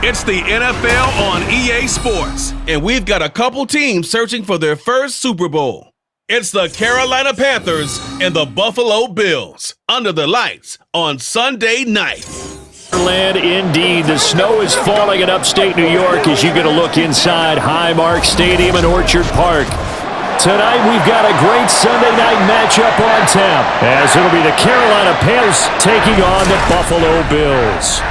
It's the NFL on EA Sports, and we've got a couple teams searching for their first Super Bowl. It's the Carolina Panthers and the Buffalo Bills under the lights on Sunday night. Land, indeed. The snow is falling in upstate New York as you get a look inside Highmark Stadium in Orchard Park. Tonight we've got a great Sunday night matchup on tap, as it'll be the Carolina Panthers taking on the Buffalo Bills.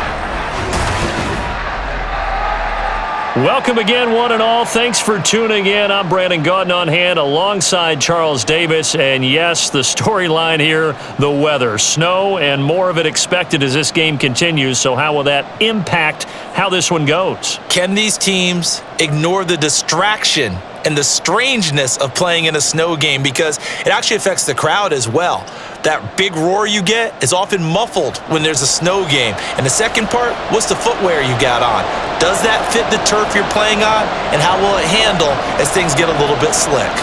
Welcome again, one and all. Thanks for tuning in. I'm Brandon Gaudin on hand alongside Charles Davis. And yes, the storyline here, the weather. Snow and more of it expected as this game continues. So how will that impact how this one goes? Can these teams ignore the distraction and the strangeness of playing in a snow game? Because it actually affects the crowd as well. That big roar you get is often muffled when there's a snow game. And the second part, what's the footwear you got on? Does that fit the turf you're playing on? And how will it handle as things get a little bit slick?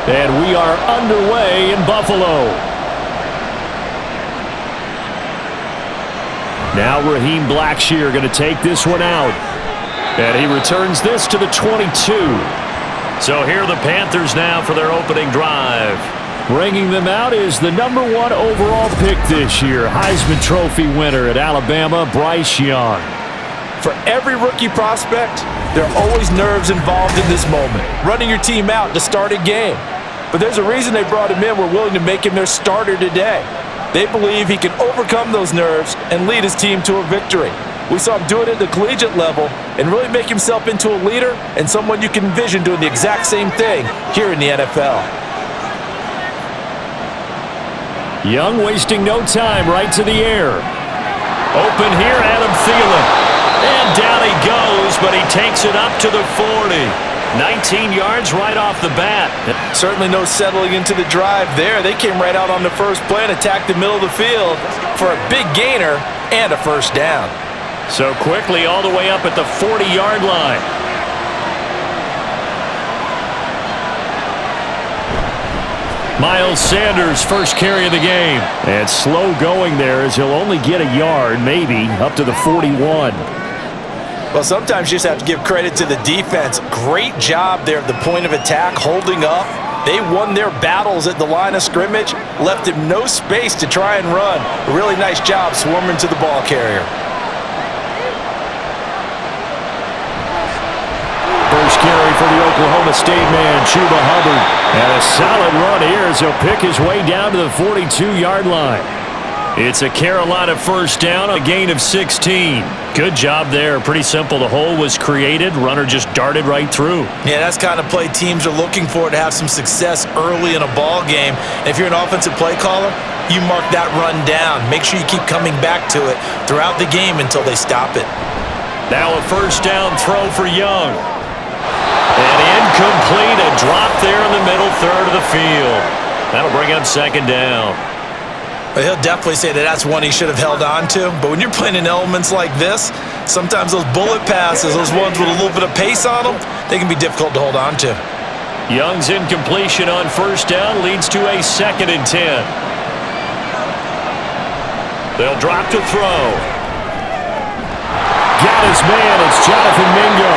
And we are underway in Buffalo. Now Raheem Blackshear going to take this one out. And he returns this to the 22. So here are the Panthers now for their opening drive. Bringing them out is the #1 overall pick this year, Heisman Trophy winner at Alabama, Bryce Young. For every rookie prospect, there are always nerves involved in this moment. Running your team out to start a game. But there's a reason they brought him in. We're willing to make him their starter today. They believe he can overcome those nerves and lead his team to a victory. We saw him do it at the collegiate level and really make himself into a leader and someone you can envision doing the exact same thing here in the NFL. Young wasting no time, right to the air. Open here, Adam Thielen. And down he goes, but he takes it up to the 40. 19 yards right off the bat. Certainly no settling into the drive there. They came right out on the first play and attacked the middle of the field for a big gainer and a first down. So quickly all the way up at the 40-yard line. Miles Sanders, first carry of the game. And slow going there as he'll only get a yard, maybe, up to the 41. Well, sometimes you just have to give credit to the defense. Great job there at the point of attack, holding up. They won their battles at the line of scrimmage, left him no space to try and run. A really nice job swarming to the ball carrier. First carry for the Oklahoma State man, Chuba Hubbard. And a solid run here as he'll pick his way down to the 42-yard line. It's a Carolina first down, a gain of 16. Good job there. Pretty simple. The hole was created. Runner just darted right through. Yeah, that's the kind of play teams are looking for to have some success early in a ball game. And if you're an offensive play caller, you mark that run down. Make sure you keep coming back to it throughout the game until they stop it. Now a first down throw for Young. And incomplete. A drop there in the middle third of the field. That'll bring up second down. But he'll definitely say that that's one he should have held on to. But when you're playing in elements like this, sometimes those bullet passes, those ones with a little bit of pace on them, they can be difficult to hold on to. Young's incompletion on first down leads to a 2nd and 10. They'll drop to throw. Got his man. It's Jonathan Mingo.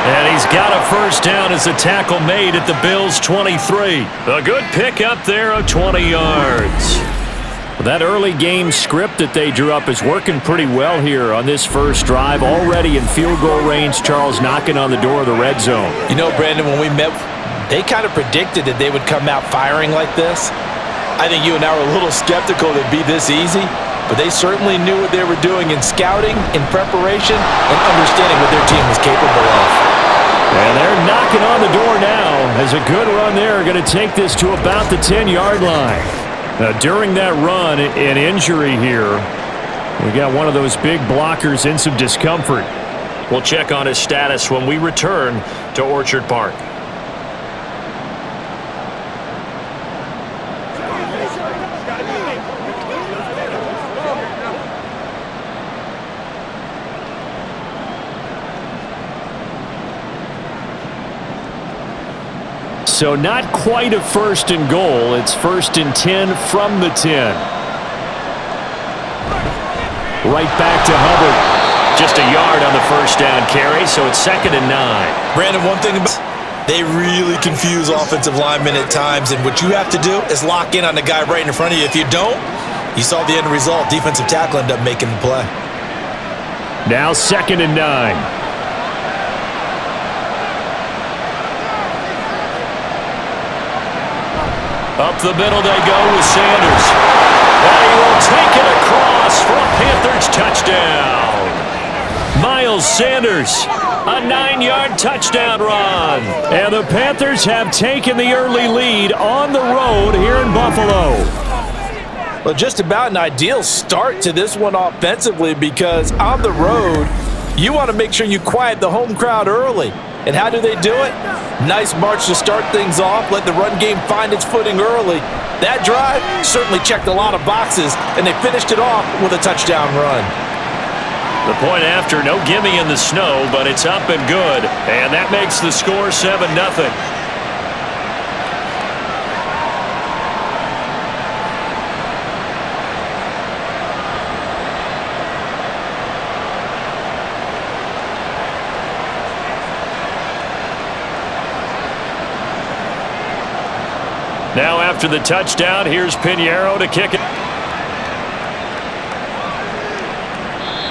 And he's got a first down as the tackle made at the Bills' 23. A good pick up there of 20 yards. That early game script that they drew up is working pretty well here on this first drive. Already in field goal range, Charles knocking on the door of the red zone. You know, Brandon, when we met, they kind of predicted that they would come out firing like this. I think you and I were a little skeptical that it'd be this easy, but they certainly knew what they were doing in scouting, in preparation, and understanding what their team was capable of. And they're knocking on the door now as a good run there. Going to take this to about the 10-yard line. Now, during that run, an injury here. We got one of those big blockers in some discomfort. We'll check on his status when we return to Orchard Park. So not quite a first and goal. It's 1st and 10 from the 10. Right back to Hubbard. Just a yard on the first down carry, so it's 2nd and 9. Brandon, one thing about they really confuse offensive linemen at times, and what you have to do is lock in on the guy right in front of you. If you don't, you saw the end result. Defensive tackle ended up making the play. Now 2nd and 9. Up the middle they go with Sanders. And he will take it across for a Panthers touchdown. Miles Sanders, a 9-yard touchdown run. And the Panthers have taken the early lead on the road here in Buffalo. Well, just about an ideal start to this one offensively, because on the road, you want to make sure you quiet the home crowd early. And how do they do it? Nice march to start things off. Let the run game find its footing early. That drive certainly checked a lot of boxes, and they finished it off with a touchdown run. The point after, no gimme in the snow, but it's up and good. And that makes the score 7-0. Now after the touchdown, here's Pinheiro to kick it.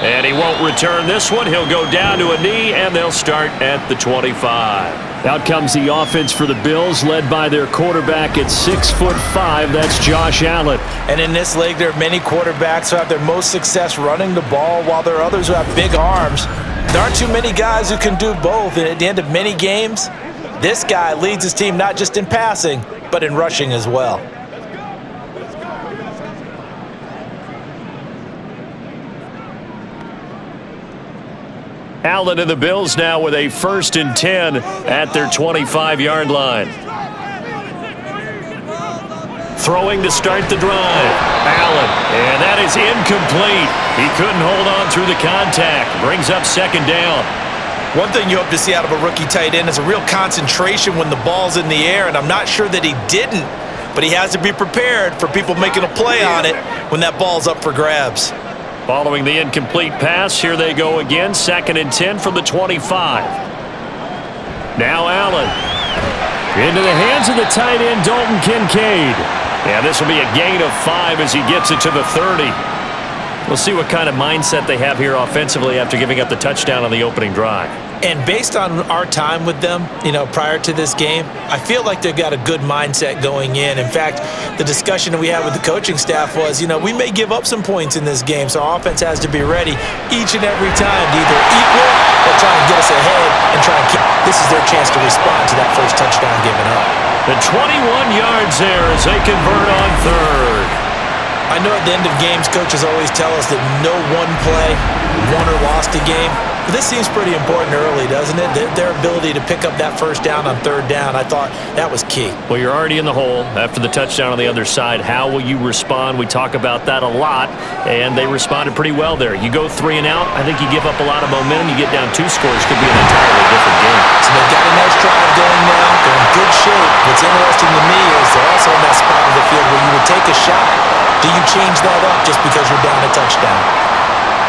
And he won't return this one. He'll go down to a knee, and they'll start at the 25. Out comes the offense for the Bills, led by their quarterback at 6'5". That's Josh Allen. And in this league, there are many quarterbacks who have their most success running the ball, while there are others who have big arms. There aren't too many guys who can do both, and at the end of many games, this guy leads his team not just in passing, but in rushing as well. Allen and the Bills now with a 1st and 10 at their 25-yard line. Throwing to start the drive. Allen, and that is incomplete. He couldn't hold on through the contact. Brings up 2nd down. One thing you hope to see out of a rookie tight end is a real concentration when the ball's in the air, and I'm not sure that he didn't, but he has to be prepared for people making a play on it when that ball's up for grabs. Following the incomplete pass, here they go again, 2nd and 10 from the 25. Now Allen. Into the hands of the tight end, Dalton Kincaid. And this will be a gain of 5 as he gets it to the 30. We'll see what kind of mindset they have here offensively after giving up the touchdown on the opening drive. And based on our time with them, prior to this game, I feel like they've got a good mindset going in. In fact, the discussion that we had with the coaching staff was, we may give up some points in this game, so our offense has to be ready each and every time to either equal or try and get us ahead and try and keep. This is their chance to respond to that first touchdown given up. The 21 yards there as they convert on 3rd. I know at the end of games, coaches always tell us that no one play won or lost a game. But this seems pretty important early, doesn't it? Their ability to pick up that first down on 3rd down, I thought that was key. Well, you're already in the hole after the touchdown on the other side. How will you respond? We talk about that a lot, and they responded pretty well there. You go 3 and out, I think you give up a lot of momentum. You get down 2 scores, could be an entirely different game. So they've got a nice drive going now. They're in good shape. What's interesting to me is they're also in that spot of the field where you would take a shot. Do you change that up just because you're down a touchdown?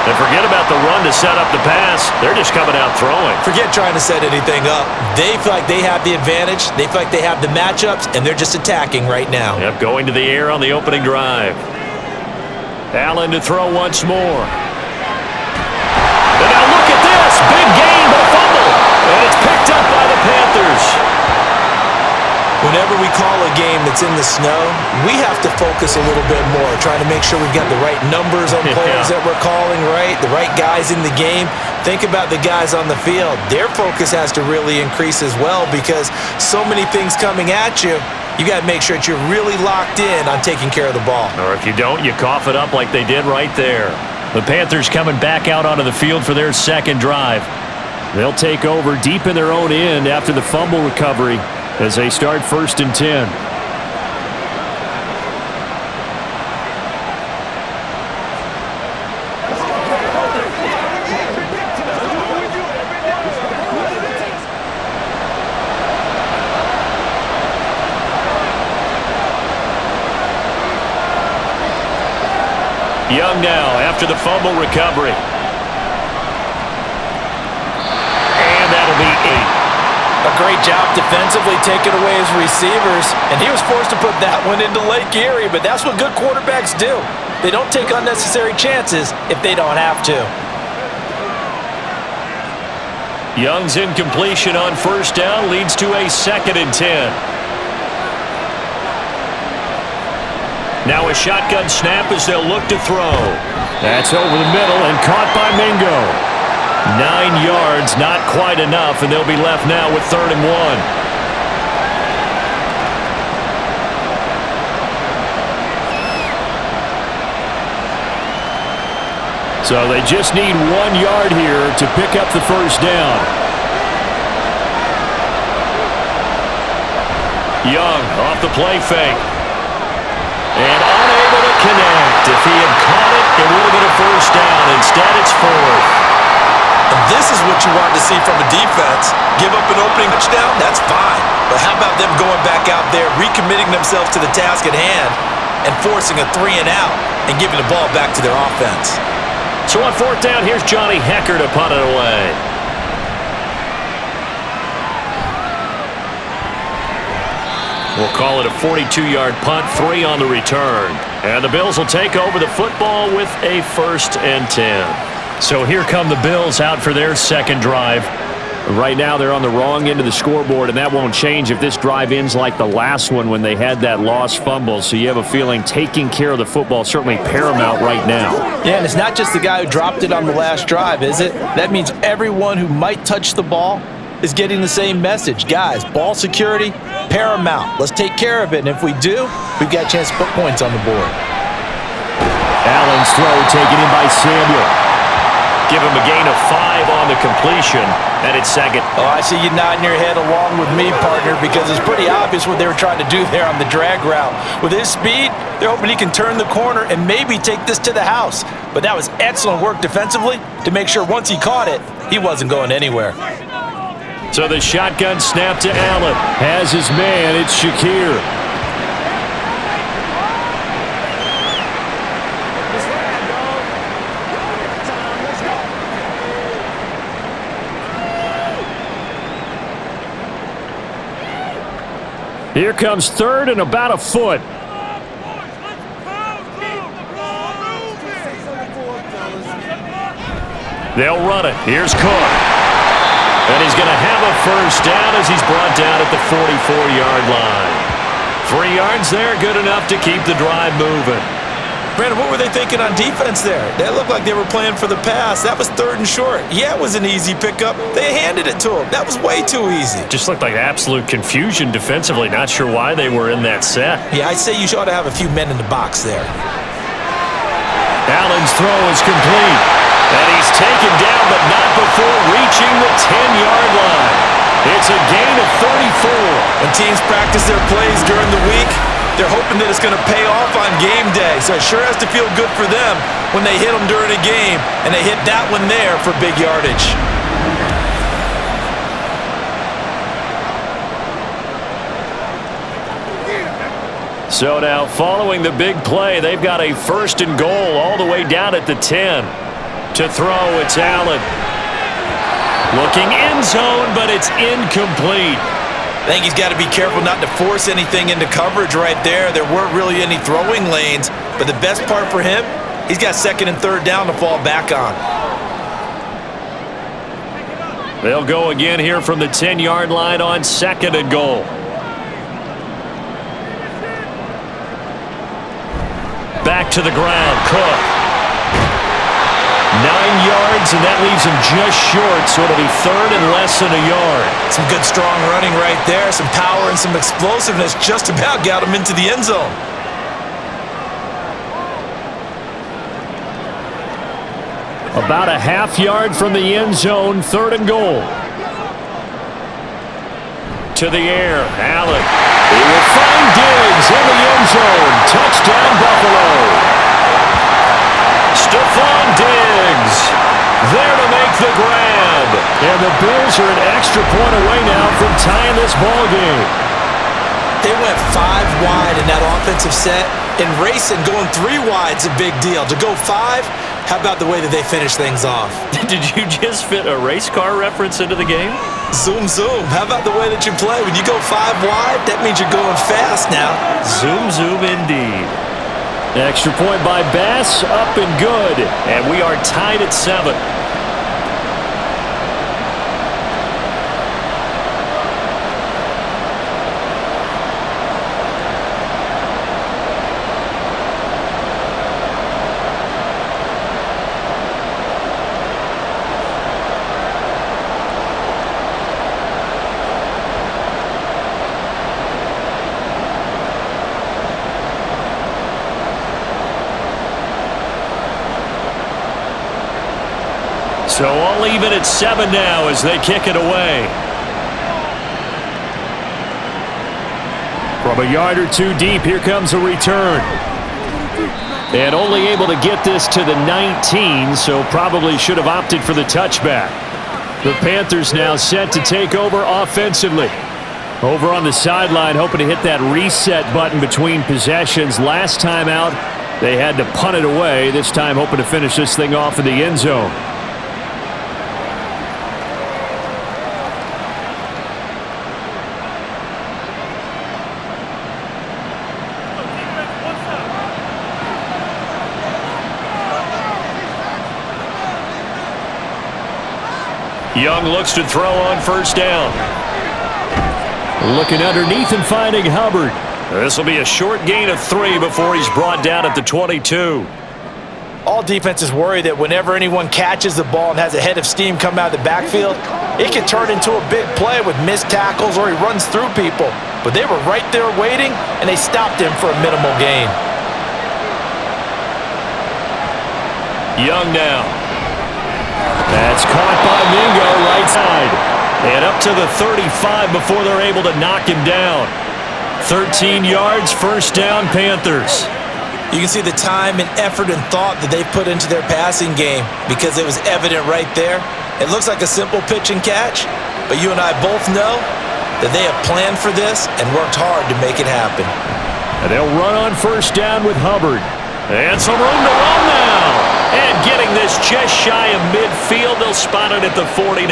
And forget about the run to set up the pass. They're just coming out throwing. Forget trying to set anything up. They feel like they have the advantage. They feel like they have the matchups, and they're just attacking right now. Yep, going to the air on the opening drive. Allen to throw once more. And now look at this. Big gain, but a fumble. And it's picked up by the Panthers. Whenever we call a game that's in the snow, we have to focus a little bit more, trying to make sure we've got the right numbers on players that we're calling, right? The right guys in the game. Think about the guys on the field. Their focus has to really increase as well, because so many things coming at you. You got to make sure that you're really locked in on taking care of the ball. Or if you don't, you cough it up like they did right there. The Panthers coming back out onto the field for their 2nd drive. They'll take over deep in their own end after the fumble recovery as they start 1st and 10. Young now after the fumble recovery. And that'll be 8. A great job defensively taking away his receivers, and he was forced to put that one into Lake Erie, but that's what good quarterbacks do. They don't take unnecessary chances if they don't have to. Young's incompletion on 1st down leads to a 2nd and 10. Now a shotgun snap as they'll look to throw. That's over the middle and caught by Mingo. 9 yards, not quite enough, and they'll be left now with 3rd and 1. So they just need 1 yard here to pick up the 1st down. Young off the play fake. And unable to connect. If he had caught it, it would have been a 1st down. Instead, it's 4th. And this is what you want to see from a defense. Give up an opening touchdown, that's fine. But how about them going back out there, recommitting themselves to the task at hand, and forcing a 3 and out, and giving the ball back to their offense. So on 4th down, here's Johnny Hecker to punt it away. We'll call it a 42-yard punt, 3 on the return. And the Bills will take over the football with a 1st and 10. So here come the Bills out for their 2nd drive. Right now they're on the wrong end of the scoreboard, and that won't change if this drive ends like the last one when they had that lost fumble. So you have a feeling taking care of the football is certainly paramount right now. Yeah, and it's not just the guy who dropped it on the last drive, is it? That means everyone who might touch the ball is getting the same message. Guys, ball security, paramount. Let's take care of it, and if we do, we've got a chance to put points on the board. Allen's throw taken in by Samuel. Give him a gain of 5 on the completion, and it's 2nd. Oh, I see you nodding your head along with me, partner, because it's pretty obvious what they were trying to do there on the drag route. With his speed, they're hoping he can turn the corner and maybe take this to the house. But that was excellent work defensively to make sure once he caught it, he wasn't going anywhere. So the shotgun snap to Allen. Has his man, it's Shakir. Here comes 3rd and about a foot. They'll run it. Here's Cook. And he's going to have a 1st down as he's brought down at the 44-yard line. 3 yards there, good enough to keep the drive moving. Brandon, what were they thinking on defense there? They looked like they were playing for the pass. That was 3rd and short. Yeah, it was an easy pickup. They handed it to him. That was way too easy. Just looked like absolute confusion defensively. Not sure why they were in that set. Yeah, I'd say you ought to have a few men in the box there. Allen's throw is complete. And he's taken down, but not before reaching the 10-yard line. It's a gain of 34. When teams practice their plays during the week, they're hoping that it's going to pay off on game day. So it sure has to feel good for them when they hit them during a game, and they hit that one there for big yardage. So now, following the big play, they've got a 1st and goal all the way down at the 10. To throw, it's Allen. Looking end zone, but it's incomplete. I think he's got to be careful not to force anything into coverage right there. There weren't really any throwing lanes, but the best part for him, he's got 2nd and 3rd down to fall back on. They'll go again here from the 10-yard line on 2nd and goal. Back to the ground, Cook. 9 yards, and that leaves him just short, so it'll be 3rd and less than a yard. Some good, strong running right there. Some power and some explosiveness just about got him into the end zone. About a half yard from the end zone, 3rd and goal. To the air, Allen. He will find Diggs in the end zone. Touchdown, Buffalo. Stephon Diggs there to make the grab. And the Bills are an extra point away now from tying this ball game. They went 5 wide in that offensive set. In racing, going 3 wide's a big deal. To go 5, how about the way that they finish things off? Did you just fit a race car reference into the game? Zoom, zoom. How about the way that you play? When you go 5 wide, that means you're going fast now. Zoom, zoom indeed. Extra point by Bass, up and good. And we are tied at 7. So all even at 7 now as they kick it away. From a yard or 2 deep, here comes a return. And only able to get this to the 19, so probably should have opted for the touchback. The Panthers now set to take over offensively. Over on the sideline, hoping to hit that reset button between possessions. Last time out, they had to punt it away. This time hoping to finish this thing off in the end zone. Young looks to throw on 1st down. Looking underneath and finding Hubbard. This will be a short gain of 3 before he's brought down at the 22. All defenses worry that whenever anyone catches the ball and has a head of steam come out of the backfield, it can turn into a big play with missed tackles or he runs through people. But they were right there waiting, and they stopped him for a minimal gain. Young now. That's caught by Mingo right side. And up to the 35 before they're able to knock him down. 13 yards, 1st down, Panthers. You can see the time and effort and thought that they put into their passing game because it was evident right there. It looks like a simple pitch and catch, but you and I both know that they have planned for this and worked hard to make it happen. And they'll run on 1st down with Hubbard. And some room to run now. And getting this just shy of midfield, they'll spot it at the 49.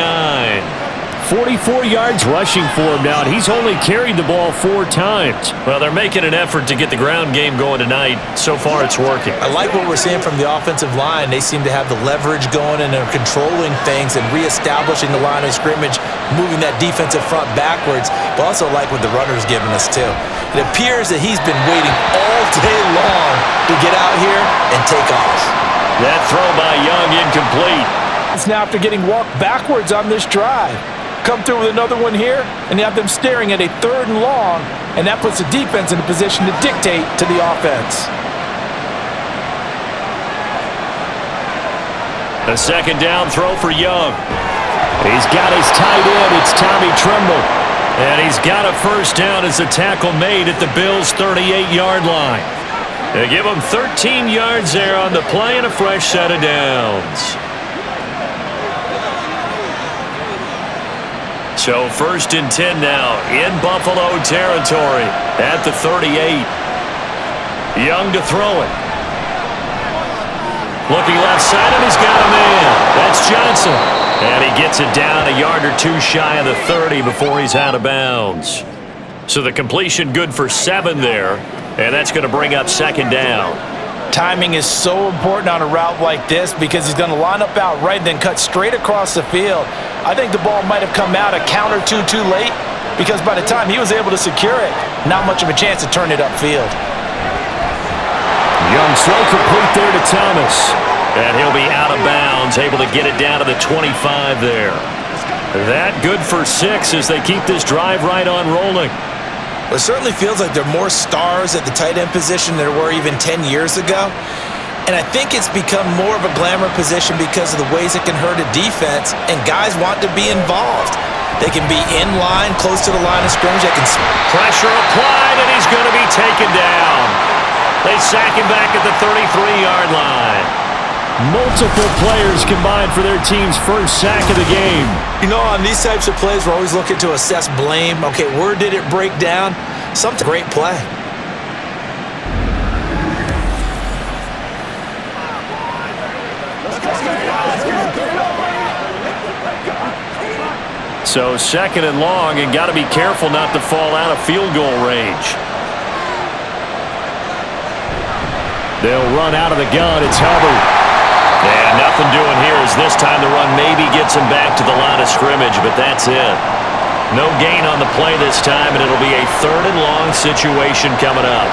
44 yards rushing for him now, and he's only carried the ball 4 times. Well, they're making an effort to get the ground game going tonight. So far, it's working. I like what we're seeing from the offensive line. They seem to have the leverage going and are controlling things and reestablishing the line of scrimmage, moving that defensive front backwards, but also like what the runner's giving us, too. It appears that he's been waiting all day long to get out here and take off. That throw by Young incomplete. It's now after getting walked backwards on this drive. Come through with another one here, and you have them staring at a 3rd and long, and that puts the defense in a position to dictate to the offense. A 2nd down throw for Young. He's got his tight end. It's Tommy Tremble. And he's got a 1st down as the tackle made at the Bills' 38-yard line. They give him 13 yards there on the play and a fresh set of downs. So 1st and 10 now in Buffalo territory at the 38. Young to throw it. Looking left side, and he's got a man. That's Johnson. And he gets it down a yard or 2 shy of the 30 before he's out of bounds. So the completion good for 7 there, and that's going to bring up 2nd down. Timing is so important on a route like this because he's going to line up out right and then cut straight across the field. I think the ball might have come out a count or 2 too late because by the time he was able to secure it, not much of a chance to turn it upfield. Young throw complete there to Thomas. And he'll be out of bounds, able to get it down to the 25 there. That good for 6 as they keep this drive right on rolling. Well, it certainly feels like there are more stars at the tight end position than there were even 10 years ago. And I think it's become more of a glamour position because of the ways it can hurt a defense, and guys want to be involved. They can be in line, close to the line of scrimmage. They can pressure applied, and he's going to be taken down. They sack him back at the 33-yard line. Multiple players combined for their team's first sack of the game. You know, on these types of plays, we're always looking to assess blame. Okay, where did it break down? Something great play. So second and long, and got to be careful not to fall out of field goal range. They'll run out of the gun. It's Hubbard. And nothing doing here as this time the run maybe gets him back to the line of scrimmage, but that's it. No gain on the play this time, and it'll be a third and long situation coming up.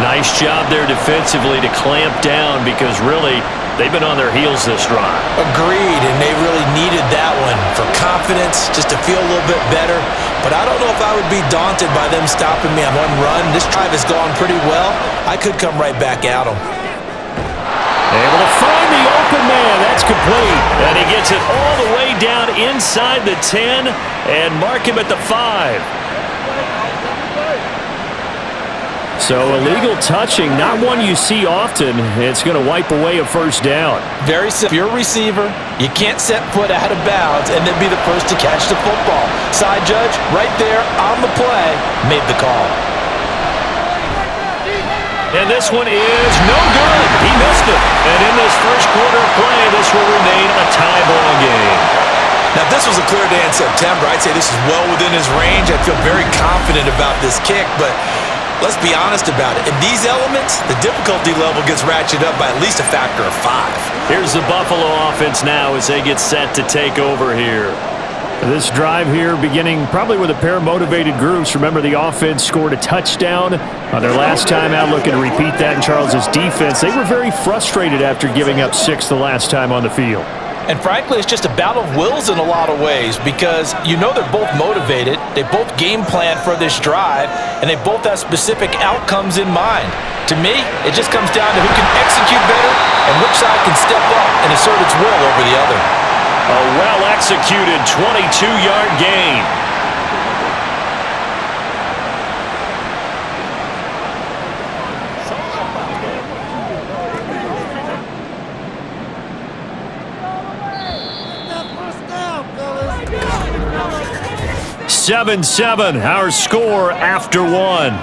Nice job there defensively to clamp down because really they've been on their heels this drive. Agreed, and they really needed that one for confidence, just to feel a little bit better. But I don't know if I would be daunted by them stopping me on one run. This drive has gone pretty well. I could come right back at them. Able to find the open man. That's complete. And he gets it all the way down inside the 10 and mark him at the 5. So illegal touching, not one you see often. It's going to wipe away a first down. Very simple. If you're a receiver, you can't set foot out of bounds and then be the first to catch the football. Side judge, right there on the play, made the call. And this one is no good. He missed it. And in this first quarter of play, this will remain a tie ball game. Now, if this was a clear day in September, I'd say this is well within his range. I'd feel very confident about this kick, but let's be honest about it. In these elements, the difficulty level gets ratcheted up by at least a factor of 5. Here's the Buffalo offense now as they get set to take over here. This drive here beginning probably with a pair of motivated groups. Remember, the offense scored a touchdown on their last time out, looking to repeat that in Charles's defense. They were very frustrated after giving up 6 the last time on the field. And frankly, it's just a battle of wills in a lot of ways because you know they're both motivated, they both game plan for this drive, and they both have specific outcomes in mind. To me, it just comes down to who can execute better and which side can step up and assert its will over the other. A well-executed 22-yard gain. Seven, our score after one.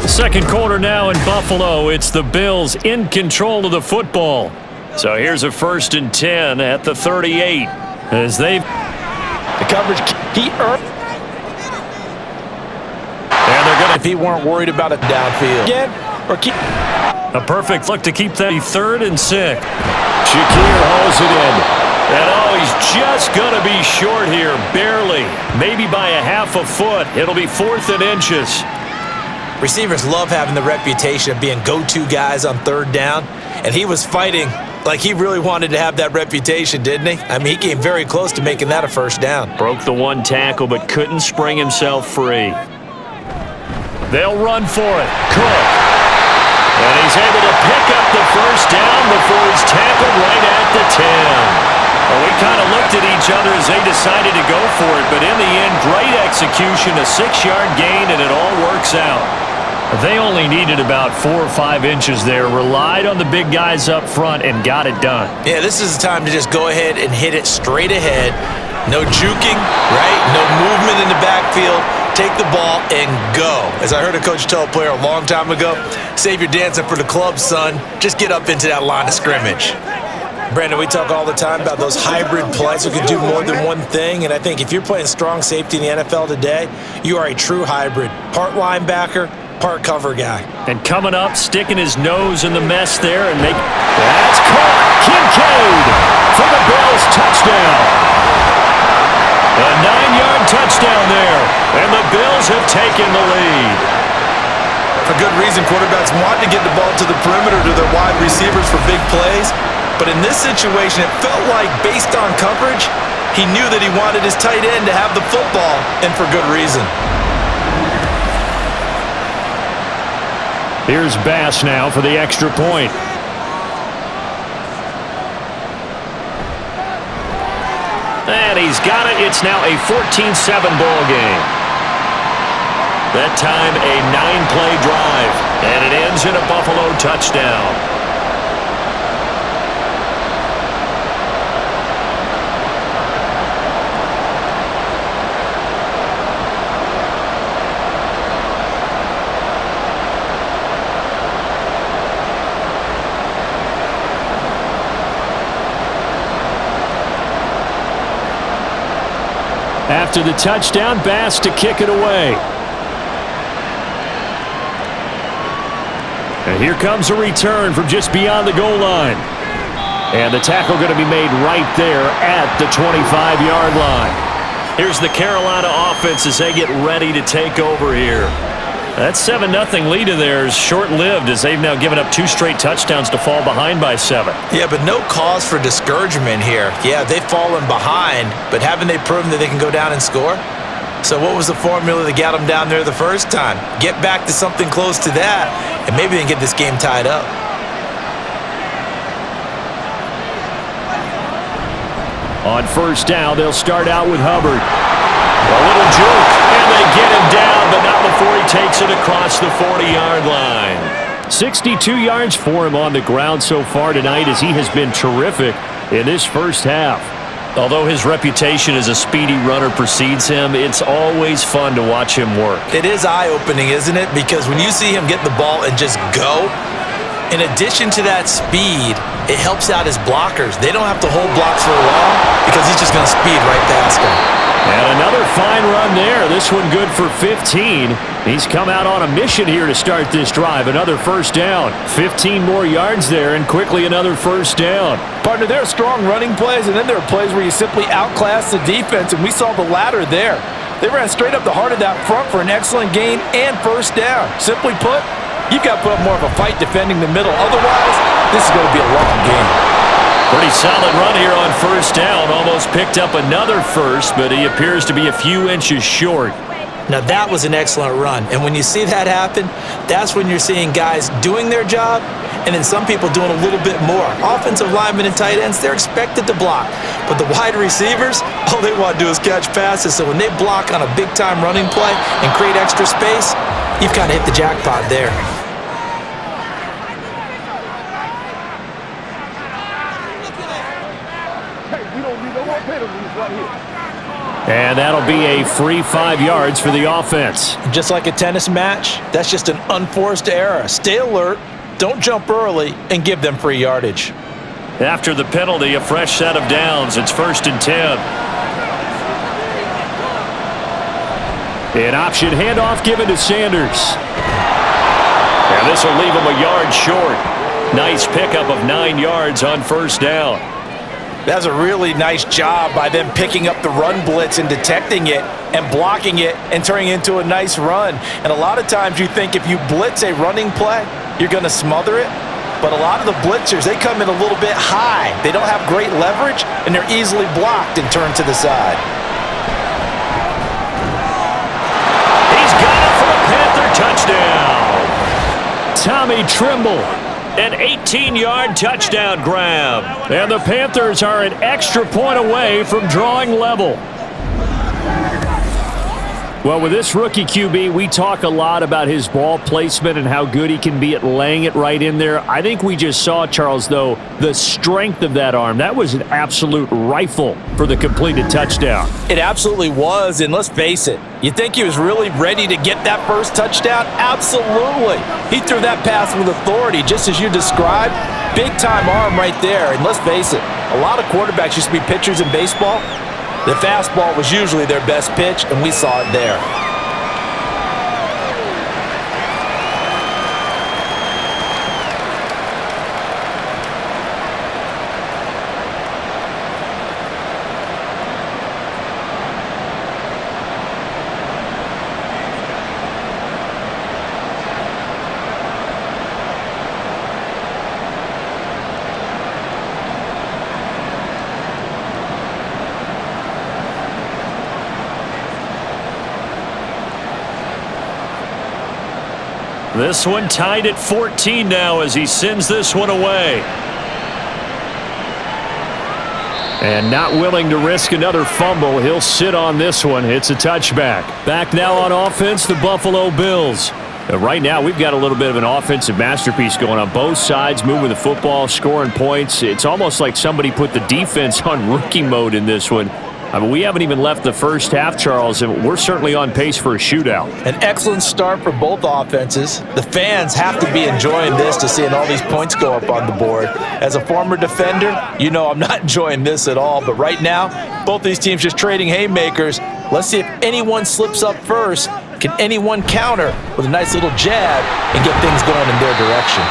Second quarter now in Buffalo. It's the Bills in control of the football. So here's a 1st and 10 at the 38. As they've... The coverage, he earned. And they're going to... If he weren't worried about it downfield. Again, or keep... A perfect look to keep that 3rd and 6. Shakir hauls it in. And he's just going to be short here, barely. Maybe by a half a foot. It'll be 4th and inches. Receivers love having the reputation of being go-to guys on 3rd down, and he was fighting like he really wanted to have that reputation, didn't he? I mean, he came very close to making that a 1st down. Broke the one tackle, but couldn't spring himself free. They'll run for it. Cook. And he's able to pick up the 1st down before he's tackled right at the 10. Well, we kind of looked at each other as they decided to go for it, but in the end, great execution, a 6-yard gain, and it all works out. They only needed about 4 or 5 inches there, relied on the big guys up front, and got it done. Yeah, this is the time to just go ahead and hit it straight ahead. No juking, right? No movement in the backfield. Take the ball and go. As I heard a coach tell a player a long time ago, save your dancing for the club, son. Just get up into that line of scrimmage. Brandon, we talk all the time about those hybrid plays who can do more than one thing, and I think if you're playing strong safety in the NFL today, you are a true hybrid. Part linebacker, part cover guy. And coming up, sticking his nose in the mess there and make... That's caught! Kincaid for the Bills touchdown. A 9-yard touchdown there, and the Bills have taken the lead. For good reason, quarterbacks want to get the ball to the perimeter to their wide receivers for big plays. But in this situation, it felt like, based on coverage, he knew that he wanted his tight end to have the football, and for good reason. Here's Bass now for the extra point. And he's got it. It's now a 14-7 ball game. That time a 9-play drive. And it ends in a Buffalo touchdown. After the touchdown, Bass to kick it away. And here comes a return from just beyond the goal line. And the tackle going to be made right there at the 25-yard line. Here's the Carolina offense as they get ready to take over here. That 7-0 lead of theirs short-lived as they've now given up 2 straight touchdowns to fall behind by 7. Yeah, but no cause for discouragement here. Yeah, they've fallen behind, but haven't they proven that they can go down and score? So what was the formula that got them down there the first time? Get back to something close to that, and maybe they can get this game tied up. On first down, they'll start out with Hubbard. A little juke, and they get him down, but not before he takes it across the 40-yard line. 62 yards for him on the ground so far tonight as he has been terrific in this first half. Although his reputation as a speedy runner precedes him, it's always fun to watch him work. It is eye-opening, isn't it? Because when you see him get the ball and just go, in addition to that speed, it helps out his blockers. They don't have to hold blocks for long because he's just going to speed right past them. And another fine run there. This one good for 15. He's come out on a mission here to start this drive. Another first down. 15 more yards there, and quickly another first down. Partner, there are strong running plays, and then there are plays where you simply outclass the defense, and we saw the latter there. They ran straight up the heart of that front for an excellent gain and first down. Simply put, you've got to put up more of a fight defending the middle. Otherwise, this is going to be a long game. Pretty solid run here on first down. Almost picked up another first, but he appears to be a few inches short. Now, that was an excellent run. And when you see that happen, that's when you're seeing guys doing their job and then some people doing a little bit more. Offensive linemen and tight ends, they're expected to block. But the wide receivers, all they want to do is catch passes. So when they block on a big-time running play and create extra space, you've kind of hit the jackpot there. And that'll be a free 5 yards for the offense. Just like a tennis match, that's just an unforced error. Stay alert, don't jump early, and give them free yardage. After the penalty, a fresh set of downs. It's 1st and 10. An option handoff given to Sanders. And this will leave him a yard short. Nice pickup of 9 yards on first down. That's a really nice job by them picking up the run blitz and detecting it and blocking it and turning it into a nice run. And a lot of times you think if you blitz a running play, you're going to smother it. But a lot of the blitzers, they come in a little bit high. They don't have great leverage, and they're easily blocked and turned to the side. He's got it for a Panther touchdown. Tommy Trimble. An 18-yard touchdown grab. And the Panthers are an extra point away from drawing level. Well, with this rookie QB, we talk a lot about his ball placement and how good he can be at laying it right in there. I think we just saw, Charles, though, the strength of that arm. That was an absolute rifle for the completed touchdown. It absolutely was, and let's face it, you think he was really ready to get that first touchdown? Absolutely. He threw that pass with authority, just as you described. Big-time arm right there, and let's face it, a lot of quarterbacks used to be pitchers in baseball. The fastball was usually their best pitch, and we saw it there. This one tied at 14 now as he sends this one away. And not willing to risk another fumble, he'll sit on this one. It's a touchback. Back now on offense, the Buffalo Bills. Right now, we've got a little bit of an offensive masterpiece going on both sides, moving the football, scoring points. It's almost like somebody put the defense on rookie mode in this one. I mean, we haven't even left the first half, Charles, and we're certainly on pace for a shootout. An excellent start for both offenses. The fans have to be enjoying this to seeing all these points go up on the board. As a former defender, you know I'm not enjoying this at all, but right now, both these teams just trading haymakers. Let's see if anyone slips up first. Can anyone counter with a nice little jab and get things going in their direction?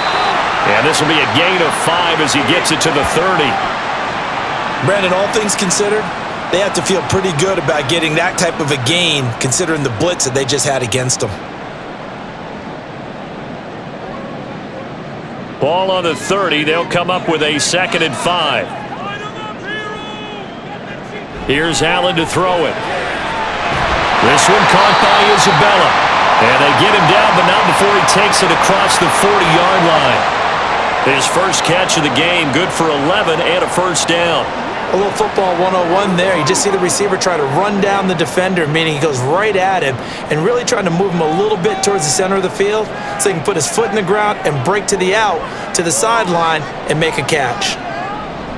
And this will be a gain of 5 as he gets it to the 30. Brandon, all things considered, they have to feel pretty good about getting that type of a gain considering the blitz that they just had against them. Ball on the 30. They'll come up with a 2nd and 5. Here's Allen to throw it. This one caught by Isabella. And they get him down, but not before he takes it across the 40-yard line. His first catch of the game, good for 11 and a first down. A little football 101 there. You just see the receiver try to run down the defender, meaning he goes right at him and really trying to move him a little bit towards the center of the field so he can put his foot in the ground and break to the out, to the sideline, and make a catch.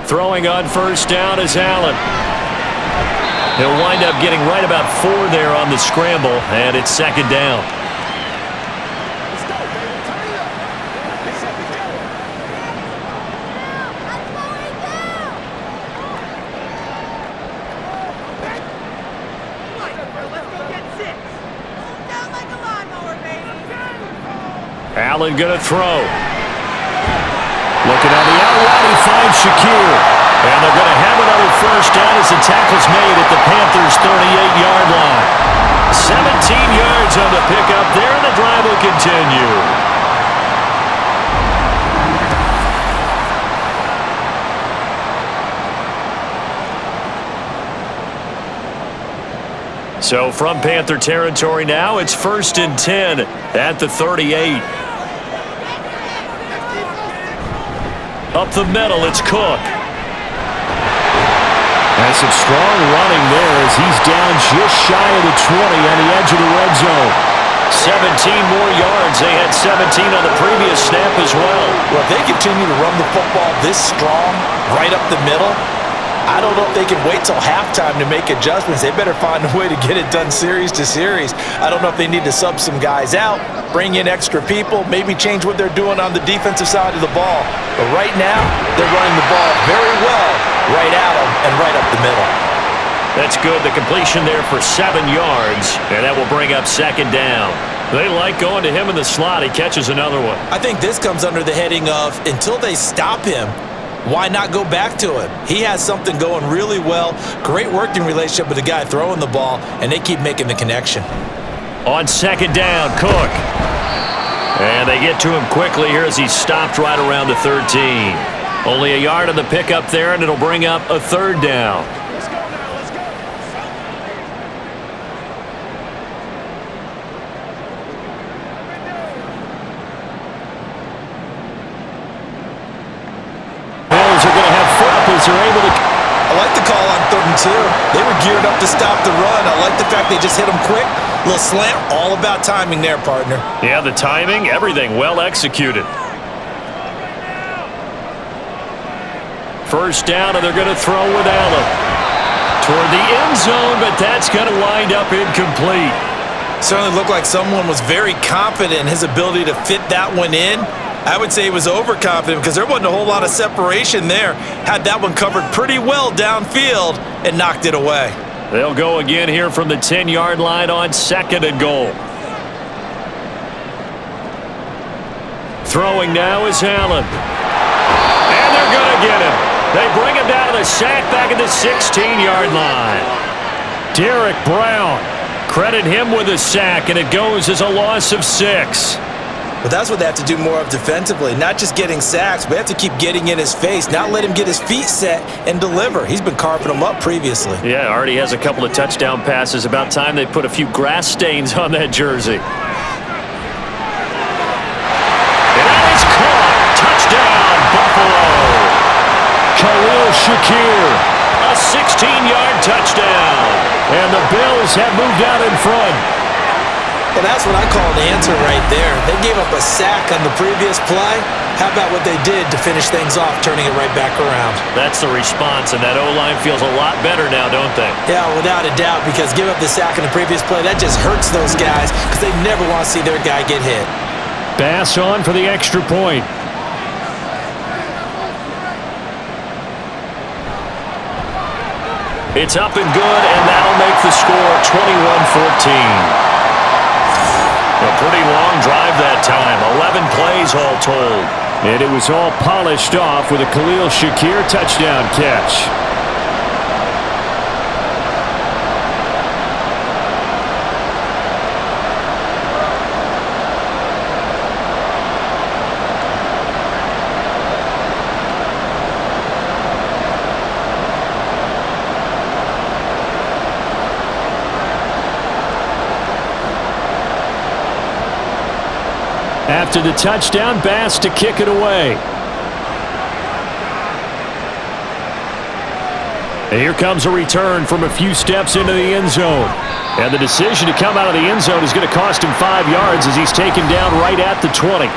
Throwing on first down is Allen. He'll wind up getting right about 4 there on the scramble, and it's 2nd down. Allen gonna throw. Looking on the out route, he finds Shakir. And they're going to have another first down as the tackle's made at the Panthers' 38-yard line. 17 yards on the pickup there, and the drive will continue. So from Panther territory now, it's 1st and 10 at the 38. Up the middle, it's Cook. And some strong running there as he's down just shy of the 20 on the edge of the red zone. 17 more yards. They had 17 on the previous snap as well. Well, if they continue to run the football this strong, right up the middle, I don't know if they can wait till halftime to make adjustments. They better find a way to get it done series to series. I don't know if they need to sub some guys out, bring in extra people, maybe change what they're doing on the defensive side of the ball. But right now, they're running the ball very well right at them and right up the middle. That's good. The completion there for 7 yards, and that will bring up 2nd down. They like going to him in the slot. He catches another one. I think this comes under the heading of until they stop him, why not go back to him? He has something going really well. Great working relationship with the guy throwing the ball, and they keep making the connection. On 2nd down, Cook. And they get to him quickly here as he's stopped right around the 13. Only a yard on the pickup there, and it'll bring up a 3rd down. They're able to. I like the call on 3rd and 2. They were geared up to stop the run. I like the fact they just hit them quick. Little slant, all about timing there, partner. Yeah, the timing, everything well executed. First down, and they're going to throw with Allen. Toward the end zone, but that's going to wind up incomplete. Certainly looked like someone was very confident in his ability to fit that one in. I would say he was overconfident because there wasn't a whole lot of separation there. Had that one covered pretty well downfield and knocked it away. They'll go again here from the 10-yard line on 2nd and goal. Throwing now is Allen. And they're going to get him. They bring him down to the sack back at the 16-yard line. Derek Brown. Credit him with a sack, and it goes as a loss of 6. But that's what they have to do more of defensively, not just getting sacks, but they have to keep getting in his face, not let him get his feet set and deliver. He's been carving them up previously. Yeah, already has a couple of touchdown passes. About time they put a few grass stains on that jersey. Shakir. A 16-yard touchdown. And the Bills have moved out in front. Well, that's what I call an answer right there. They gave up a sack on the previous play. How about what they did to finish things off, turning it right back around? That's the response, and that O-line feels a lot better now, don't they? Yeah, without a doubt, because give up the sack on the previous play, that just hurts those guys because they never want to see their guy get hit. Bass on for the extra point. It's up and good, and that'll make the score 21-14. A pretty long drive that time. 11 plays all told. And it was all polished off with a Khalil Shakir touchdown catch. After the touchdown, Bass to kick it away. And here comes a return from a few steps into the end zone. And the decision to come out of the end zone is going to cost him 5 yards as he's taken down right at the 20.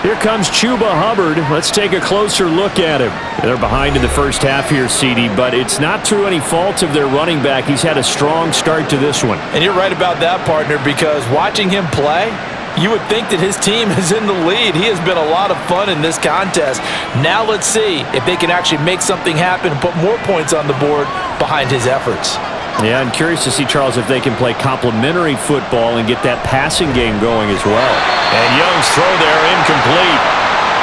Here comes Chuba Hubbard. Let's take a closer look at him. They're behind in the first half here, CD, but it's not through any fault of their running back. He's had a strong start to this one. And you're right about that, partner, because watching him play, you would think that his team is in the lead. He has been a lot of fun in this contest. Now let's see if they can actually make something happen and put more points on the board behind his efforts. Yeah, I'm curious to see, Charles, if they can play complementary football and get that passing game going as well. And Young's throw there incomplete.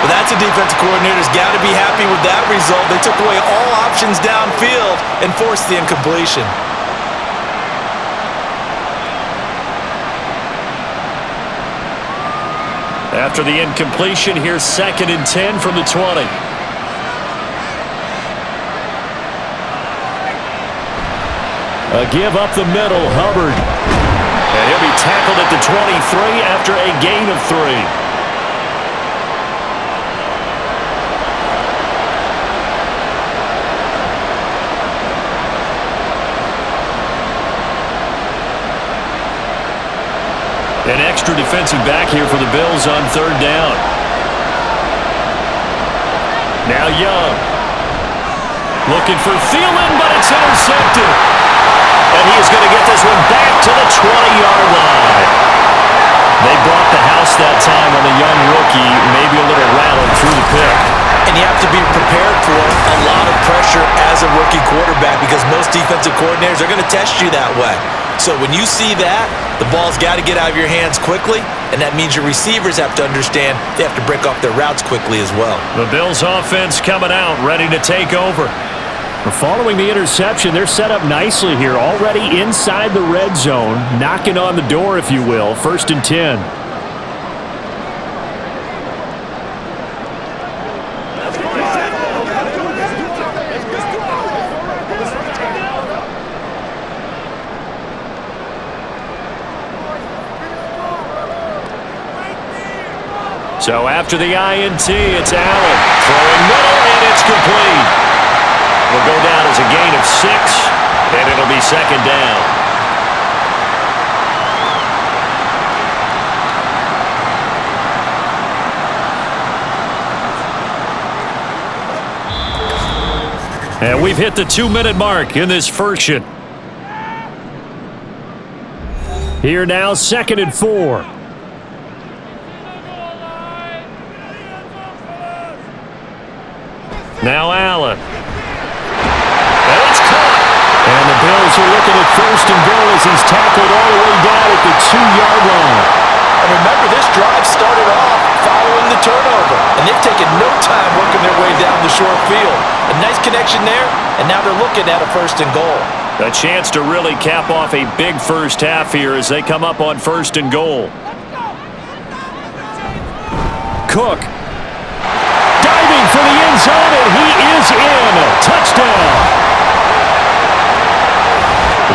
Well, that's a defensive coordinator's got to be happy with that result. They took away all options downfield and forced the incompletion. After the incompletion, here's 2nd and 10 from the 20. A give up the middle, Hubbard. And he'll be tackled at the 23 after a gain of 3. An extra defensive back here for the Bills on 3rd down. Now Young. Looking for Thielen, but it's intercepted. And he is going to get this one back to the 20-yard line. They brought the house that time on the young rookie, maybe a little rattled through the pick. And you have to be prepared for a lot of pressure as a rookie quarterback because most defensive coordinators are going to test you that way. So when you see that, the ball's got to get out of your hands quickly, and that means your receivers have to understand they have to break off their routes quickly as well. The Bills offense coming out, ready to take over. Following the interception, they're set up nicely here, already inside the red zone, knocking on the door, if you will. 1st and 10. So after the INT, it's Allen. Throwing middle, and it's complete. Will go down as a gain of 6, and it'll be 2nd down. And we've hit the 2-minute mark in this first shot. Here now, 2nd and 4. Now Allen. And the Bills are looking at 1st and goal as he's tackled all the way down at the 2-yard line. And remember, this drive started off following the turnover, and they've taken no time working their way down the short field. A nice connection there, and now they're looking at a 1st and goal. A chance to really cap off a big first half here as they come up on 1st and goal. Cook. Diving for the end zone, and he is in. Touchdown.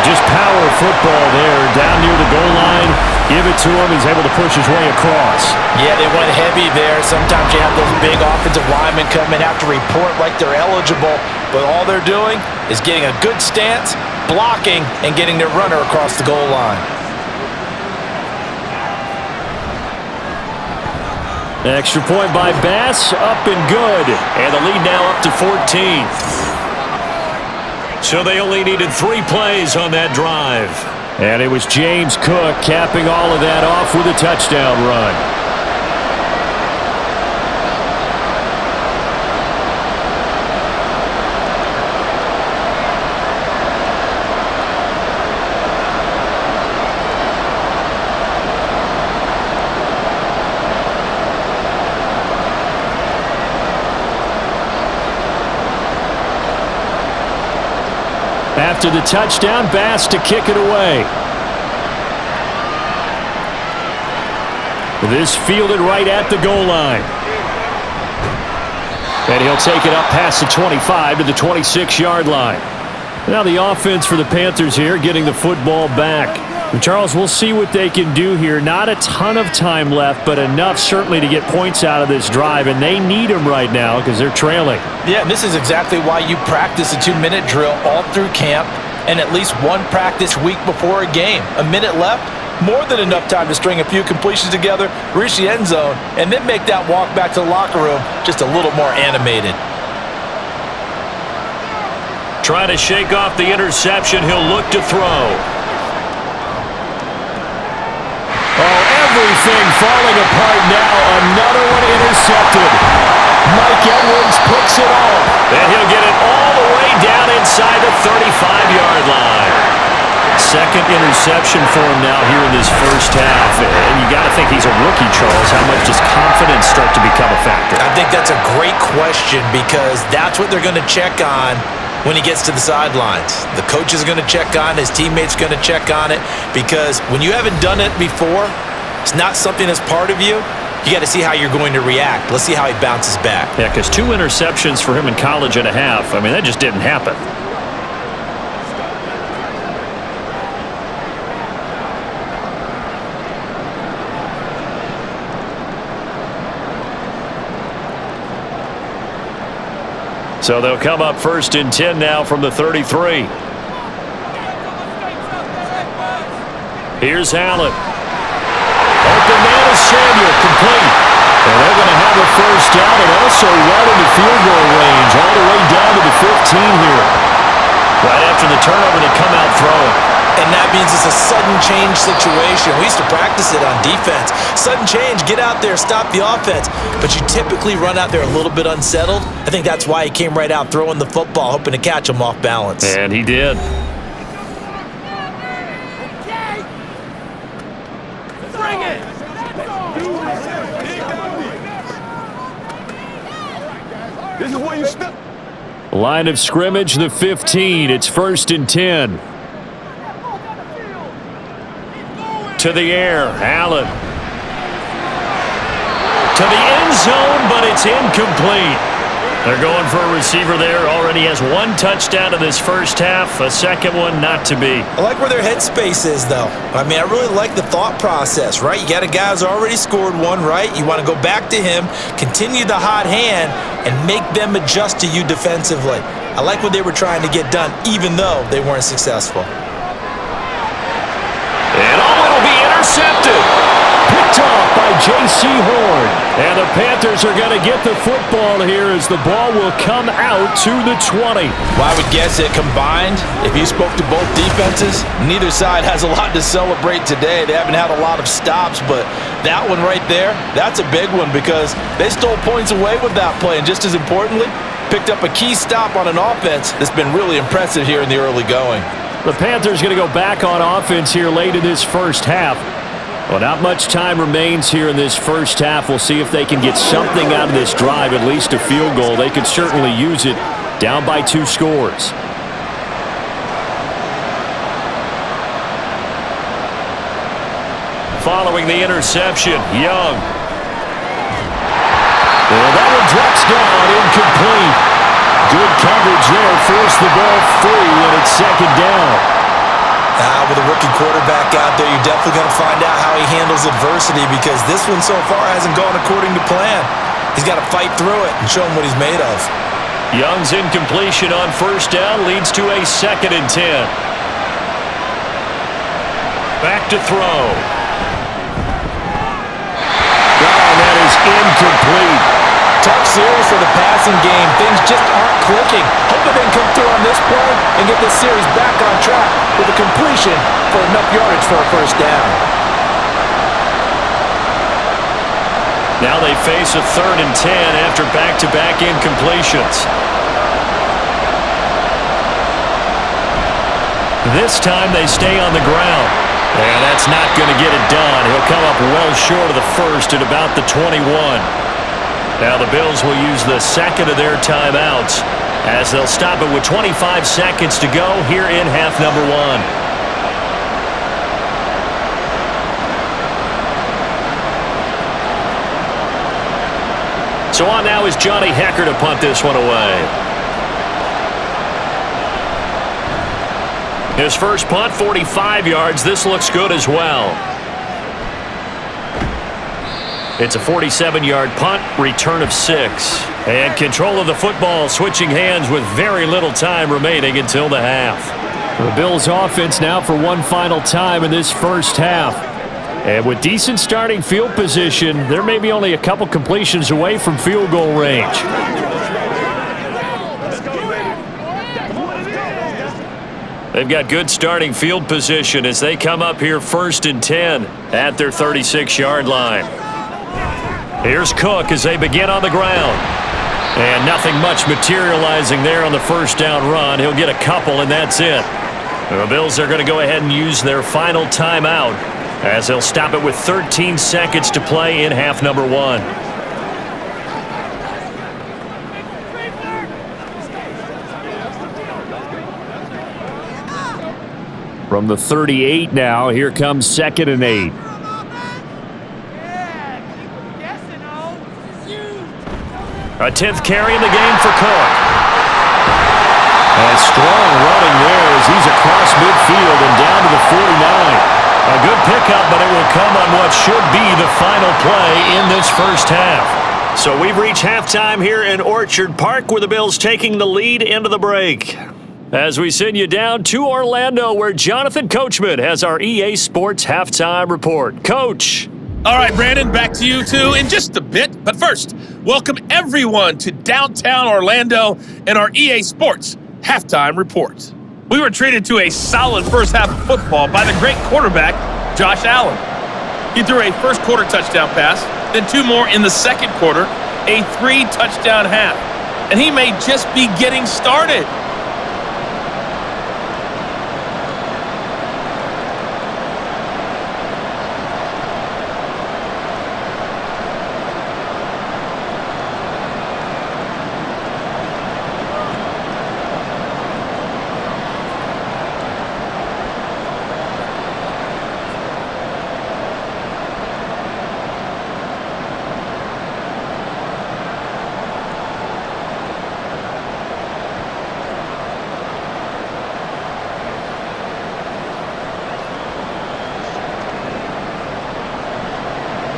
Just power football there, down near the goal line. Give it to him. He's able to push his way across. Yeah, they went heavy there. Sometimes you have those big offensive linemen come and have to report like they're eligible. but all they're doing is getting a good stance, blocking, and getting their runner across the goal line. Extra point by Bass, up and good. And the lead now up to 14. So they only needed 3 plays on that drive. And it was James Cook capping all of that off with a touchdown run. After the touchdown, Bass to kick it away. This fielded right at the goal line. And he'll take it up past the 25 to the 26-yard line. Now the offense for the Panthers here getting the football back. And Charles, we'll see what they can do here. Not a ton of time left, but enough certainly to get points out of this drive, and they need them right now because they're trailing. Yeah, and this is exactly why you practice a 2-minute drill all through camp and at least one practice week before a game. A minute left, more than enough time to string a few completions together, reach the end zone, and then make that walk back to the locker room just a little more animated. Trying to shake off the interception. He'll look to throw. Everything falling apart now. Another one intercepted. Mike Edwards picks it off. And he'll get it all the way down inside the 35-yard line. Second interception for him now here in this first half. And you got to think he's a rookie, Charles. How much does confidence start to become a factor? I think that's a great question because that's what they're going to check on when he gets to the sidelines. The coach is going to check on, his teammates going to check on it, because when you haven't done it before, it's not something that's part of you. You got to see how you're going to react. Let's see how he bounces back. Yeah, because 2 interceptions for him in college and a half. I mean, that just didn't happen. So they'll come up 1st and 10 now from the 33. Here's Allen. Open man is Samuel, complete. And they're going to have a first down and also right into field goal range, all the way down to the 15 here. Right after the turnover, they come out throwing. And that means it's a sudden change situation. We used to practice it on defense. Sudden change, get out there, stop the offense. But you typically run out there a little bit unsettled. I think that's why he came right out throwing the football, hoping to catch him off balance. And he did. Bring it! This is where you step. Line of scrimmage, the 15. It's 1st and 10. To the air, Allen. To the end zone, but it's incomplete. They're going for a receiver there. Already has 1 touchdown in this first half. A second one not to be. I like where their headspace is, though. I mean, I really like the thought process, right? You got a guy who's already scored 1, right? You want to go back to him, continue the hot hand, and make them adjust to you defensively. I like what they were trying to get done, even though they weren't successful. And it'll be intercepted. Picked off by J.C. Horn. And the Panthers are going to get the football here as the ball will come out to the 20. Well, I would guess that combined, if you spoke to both defenses, neither side has a lot to celebrate today. They haven't had a lot of stops, but that one right there, that's a big one because they stole points away with that play. And just as importantly, picked up a key stop on an offense that's been really impressive here in the early going. The Panthers going to go back on offense here late in this first half. Well, not much time remains here in this first half. We'll see if they can get something out of this drive, at least a field goal. They could certainly use it down by 2 scores. Following the interception, Young. Well, that one drops down, incomplete. Good coverage there, forced the ball free, and it's 2nd down. With a rookie quarterback out there, you're definitely going to find out how he handles adversity because this one so far hasn't gone according to plan. He's got to fight through it and show him what he's made of. Young's incompletion on first down leads to a 2nd and 10. Back to throw. And that is incomplete. Tough series for the passing game. Things just aren't clicking. Hoping they can come through on this play and get this series back on track with a completion for enough yardage for a first down. Now they face a 3rd and 10 after back-to-back incompletions. This time they stay on the ground. And that's not going to get it done. He'll come up well short of the first at about the 21. Now the Bills will use the 2nd of their timeouts as they'll stop it with 25 seconds to go here in half number 1. So on now is Johnny Hecker to punt this one away. His first punt, 45 yards. This looks good as well. It's a 47-yard punt, return of 6. And control of the football, switching hands with very little time remaining until the half. The Bills offense now for one final time in this first half. And with decent starting field position, there may be only a couple completions away from field goal range. They've got good starting field position as they come up here 1st and 10 at their 36-yard line. Here's Cook as they begin on the ground. And nothing much materializing there on the first down run. He'll get a couple, and that's it. The Bills are going to go ahead and use their final timeout as they'll stop it with 13 seconds to play in half number 1. From the 38 now, here comes 2nd and 8. A 10th carry in the game for Cook. And strong running there as he's across midfield and down to the 49. A good pickup, but it will come on what should be the final play in this first half. So we've reached halftime here in Orchard Park with the Bills taking the lead into the break. As we send you down to Orlando where Jonathan Coachman has our EA Sports halftime report. Coach. All right, Brandon, back to you two in just a bit. But first, welcome everyone to downtown Orlando and our EA Sports halftime report. We were treated to a solid first half of football by the great quarterback, Josh Allen. He threw a first quarter touchdown pass, then 2 more in the second quarter, a 3-touchdown half. And he may just be getting started.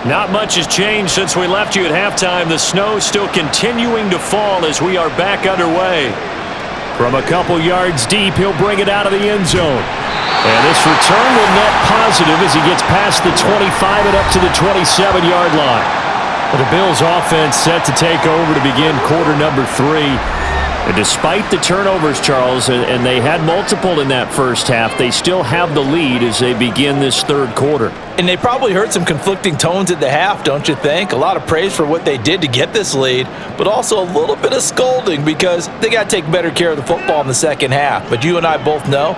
Not much has changed since we left you at halftime. The snow still continuing to fall as we are back underway. From a couple yards deep, he'll bring it out of the end zone. And this return will net positive as he gets past the 25 and up to the 27-yard line. But the Bills offense set to take over to begin quarter number 3. And despite the turnovers, Charles, and they had multiple in that first half, they still have the lead as they begin this third quarter. And they probably heard some conflicting tones at the half, don't you think? A lot of praise for what they did to get this lead, but also a little bit of scolding because they got to take better care of the football in the second half. But you and I both know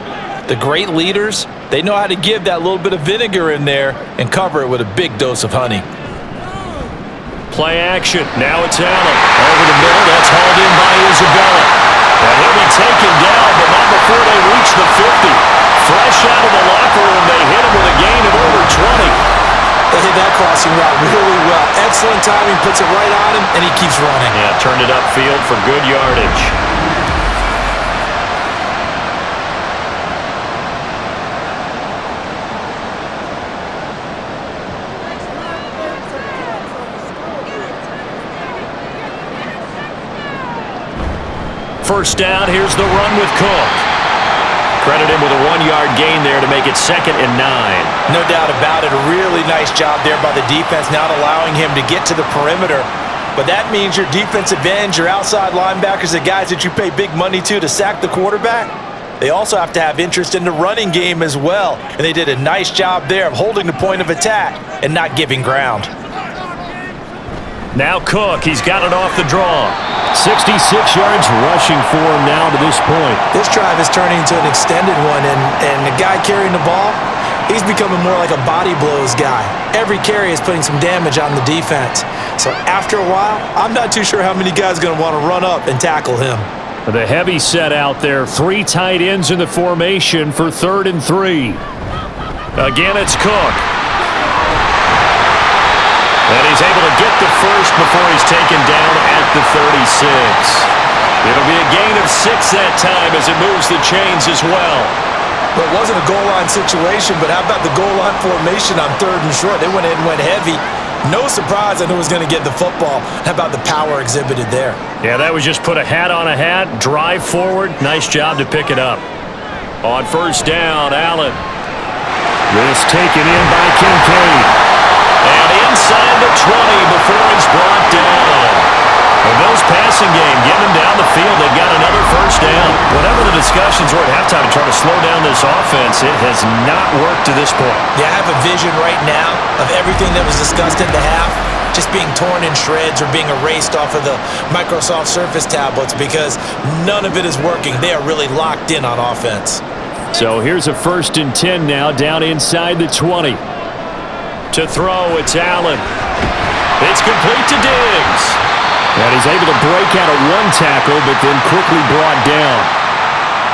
the great leaders, they know how to give that little bit of vinegar in there and cover it with a big dose of honey. Play action. Now it's Allen. Over the middle. That's hauled in by Isabella. And he'll be taken down, but not before they reach the 50. Fresh out of the locker room, they hit him with a gain of over 20. They hit that crossing route really well. Excellent timing, puts it right on him, and he keeps running. Yeah, turned it upfield for good yardage. first down. Here's the run with Cook. Credit him with a 1-yard gain there to make it 2nd and 9. No doubt about it. A really nice job there by the defense, not allowing him to get to the perimeter. But that means your defensive ends, your outside linebackers, the guys that you pay big money to sack the quarterback, they also have to have interest in the running game as well. And they did a nice job there of holding the point of attack and not giving ground. Now Cook, he's got it off the draw. 66 yards rushing for him now to this point. This drive is turning into an extended one, and the guy carrying the ball, he's becoming more like a body blows guy. Every carry is putting some damage on the defense. So after a while, I'm not too sure how many guys are going to want to run up and tackle him. The heavy set out there. 3 tight ends in the formation for 3rd and 3. Again, it's Cook. And he's able to get the first before he's taken down at the 36. It'll be a gain of 6 that time as it moves the chains as well. Well, it wasn't a goal line situation, but how about the goal line formation on 3rd and short? They went in and went heavy. No surprise on who was going to get the football. How about the power exhibited there? Yeah, that was just put a hat on a hat, drive forward. Nice job to pick it up. On first down, Allen. This taken in by Kincaid. And inside the 20 before he's brought down. The Bills passing game, getting them down the field. They've got another first down. Whatever the discussions were at halftime to try to slow down this offense, it has not worked to this point. Yeah, I have a vision right now of everything that was discussed in the half just being torn in shreds or being erased off of the Microsoft Surface tablets because none of it is working. They are really locked in on offense. So here's a 1st and 10 now down inside the 20. To throw, it's Allen. It's complete to Diggs. And he's able to break out of 1 tackle, but then quickly brought down.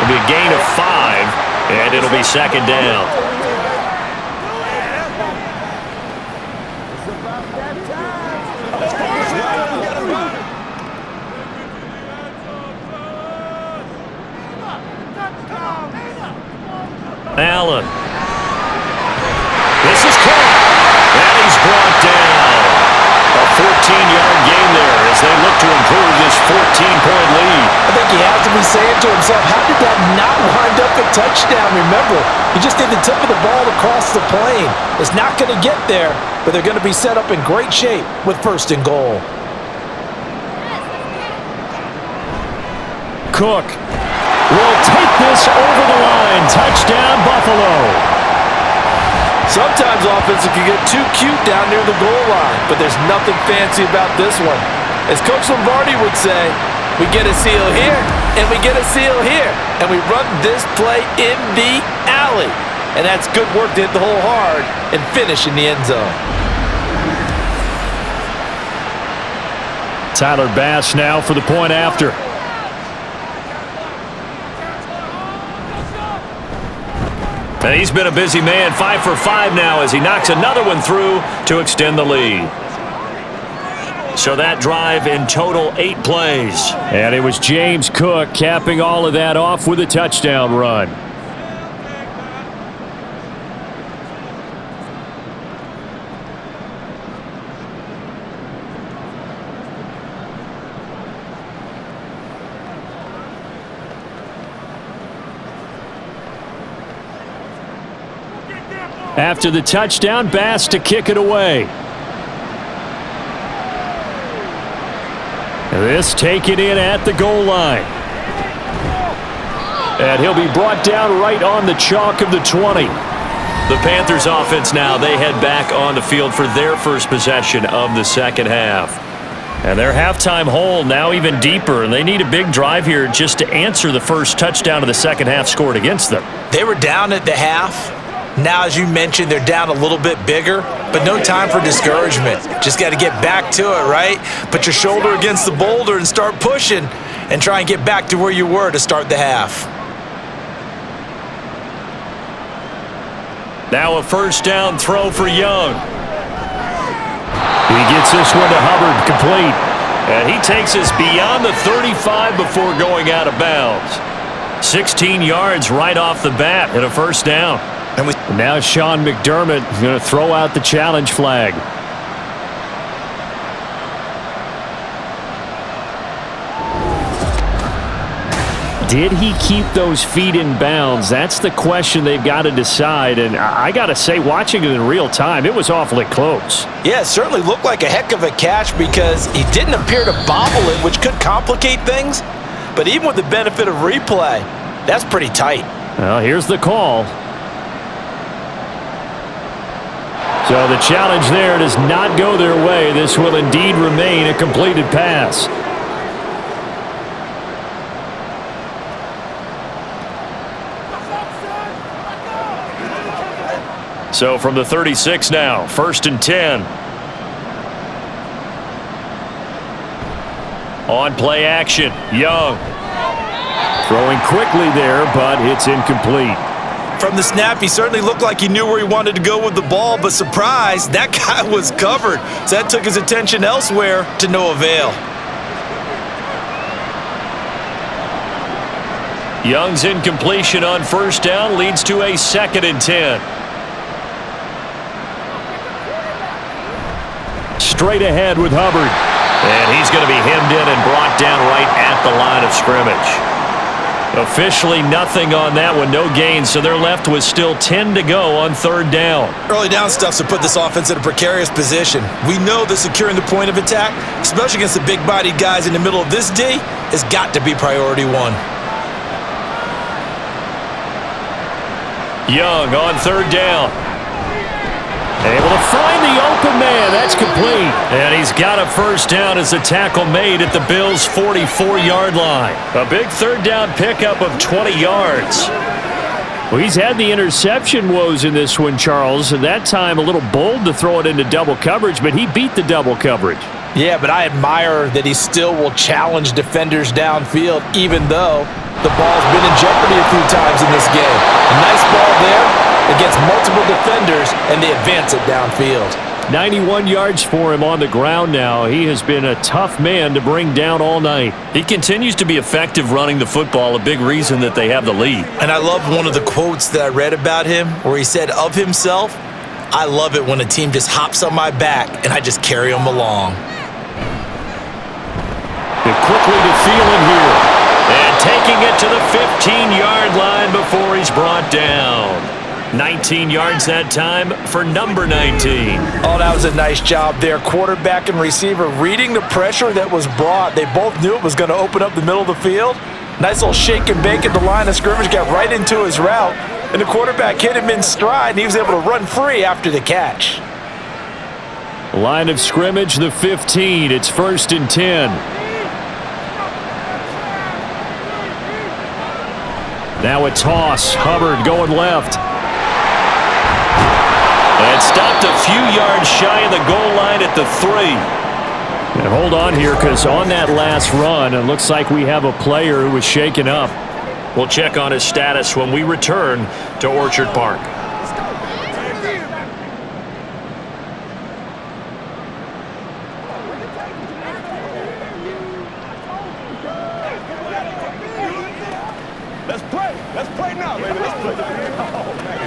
It'll be a gain of 5, and it'll be 2nd down. Allen. This is caught. And he's brought down. A 14-yard gain there as they look to improve this 14-point lead. I think he has to be saying to himself, how did that not wind up a touchdown? Remember, he just did the tip of the ball across the plane. It's not going to get there, but they're going to be set up in great shape with 1st and goal. Cook will take this over the line. Touchdown, Buffalo. Sometimes offense can get too cute down near the goal line, but there's nothing fancy about this one. As Coach Lombardi would say, we get a seal here, and we get a seal here, and we run this play in the alley. And that's good work to hit the hole hard and finish in the end zone. Tyler Bass now for the point after. And he's been a busy man, 5 for 5 now as he knocks another one through to extend the lead. So that drive in total 8 plays. And it was James Cook capping all of that off with a touchdown run. After the touchdown, Bass to kick it away. This taken in at the goal line. And he'll be brought down right on the chalk of the 20. The Panthers offense now, they head back on the field for their first possession of the second half. And their halftime hole now even deeper, and they need a big drive here just to answer the first touchdown of the second half scored against them. They were down at the half. Now, as you mentioned, they're down a little bit bigger, but no time for discouragement. Just got to get back to it, right? Put your shoulder against the boulder and start pushing and try and get back to where you were to start the half. Now a first down throw for Young. He gets this one to Hubbard, complete. And he takes us beyond the 35 before going out of bounds. 16 yards right off the bat and a first down. And now Sean McDermott is going to throw out the challenge flag. Did he keep those feet in bounds? That's the question they've got to decide. And I got to say, watching it in real time, it was awfully close. Yeah, it certainly looked like a heck of a catch because he didn't appear to bobble it, which could complicate things. But even with the benefit of replay, that's pretty tight. Well, here's the call. So the challenge there does not go their way. This will indeed remain a completed pass. So from the 36 now, 1st and 10. On play action, Young. Throwing quickly there, but it's incomplete. From the snap, he certainly looked like he knew where he wanted to go with the ball, but surprise, that guy was covered. So that took his attention elsewhere to no avail. Young's incompletion on 1st down leads to a 2nd and 10. Straight ahead with Hubbard. And he's going to be hemmed in and brought down right at the line of scrimmage. Officially nothing on that one, no gain, so they're left with still 10 to go on 3rd down. Early down stuff's to put this offense in a precarious position. We know that securing the point of attack, especially against the big-bodied guys in the middle of this D, has got to be priority one. Young on 3rd down. Able to find the open man. That's complete. And he's got a 1st down as the tackle made at the Bills' 44-yard line. A big 3rd down pickup of 20 yards. Well, he's had the interception woes in this one, Charles, and that time a little bold to throw it into double coverage, but he beat the double coverage. Yeah, but I admire that he still will challenge defenders downfield, even though the ball's been in jeopardy a few times in this game. A nice ball there against multiple defenders, and they advance it downfield. 91 yards for him on the ground now. He has been a tough man to bring down all night. He continues to be effective running the football, a big reason that they have the lead. And I love one of the quotes that I read about him where he said of himself, "I love it when a team just hops on my back and I just carry them along." And quickly to Thielen here. And taking it to the 15-yard line before he's brought down. 19 yards that time for number 19. Oh, that was a nice job there. Quarterback and receiver reading the pressure that was brought. They both knew it was going to open up the middle of the field. Nice little shake and bake at the line of scrimmage, got right into his route, and the quarterback hit him in stride, and he was able to run free after the catch. Line of scrimmage, the 15. It's 1st and 10. Now a toss. Hubbard going left. And stopped a few yards shy of the goal line at the 3. And hold on here, because on that last run, it looks like we have a player who was shaken up. We'll check on his status when we return to Orchard Park. Let's play now, baby. Let's play. Oh, man.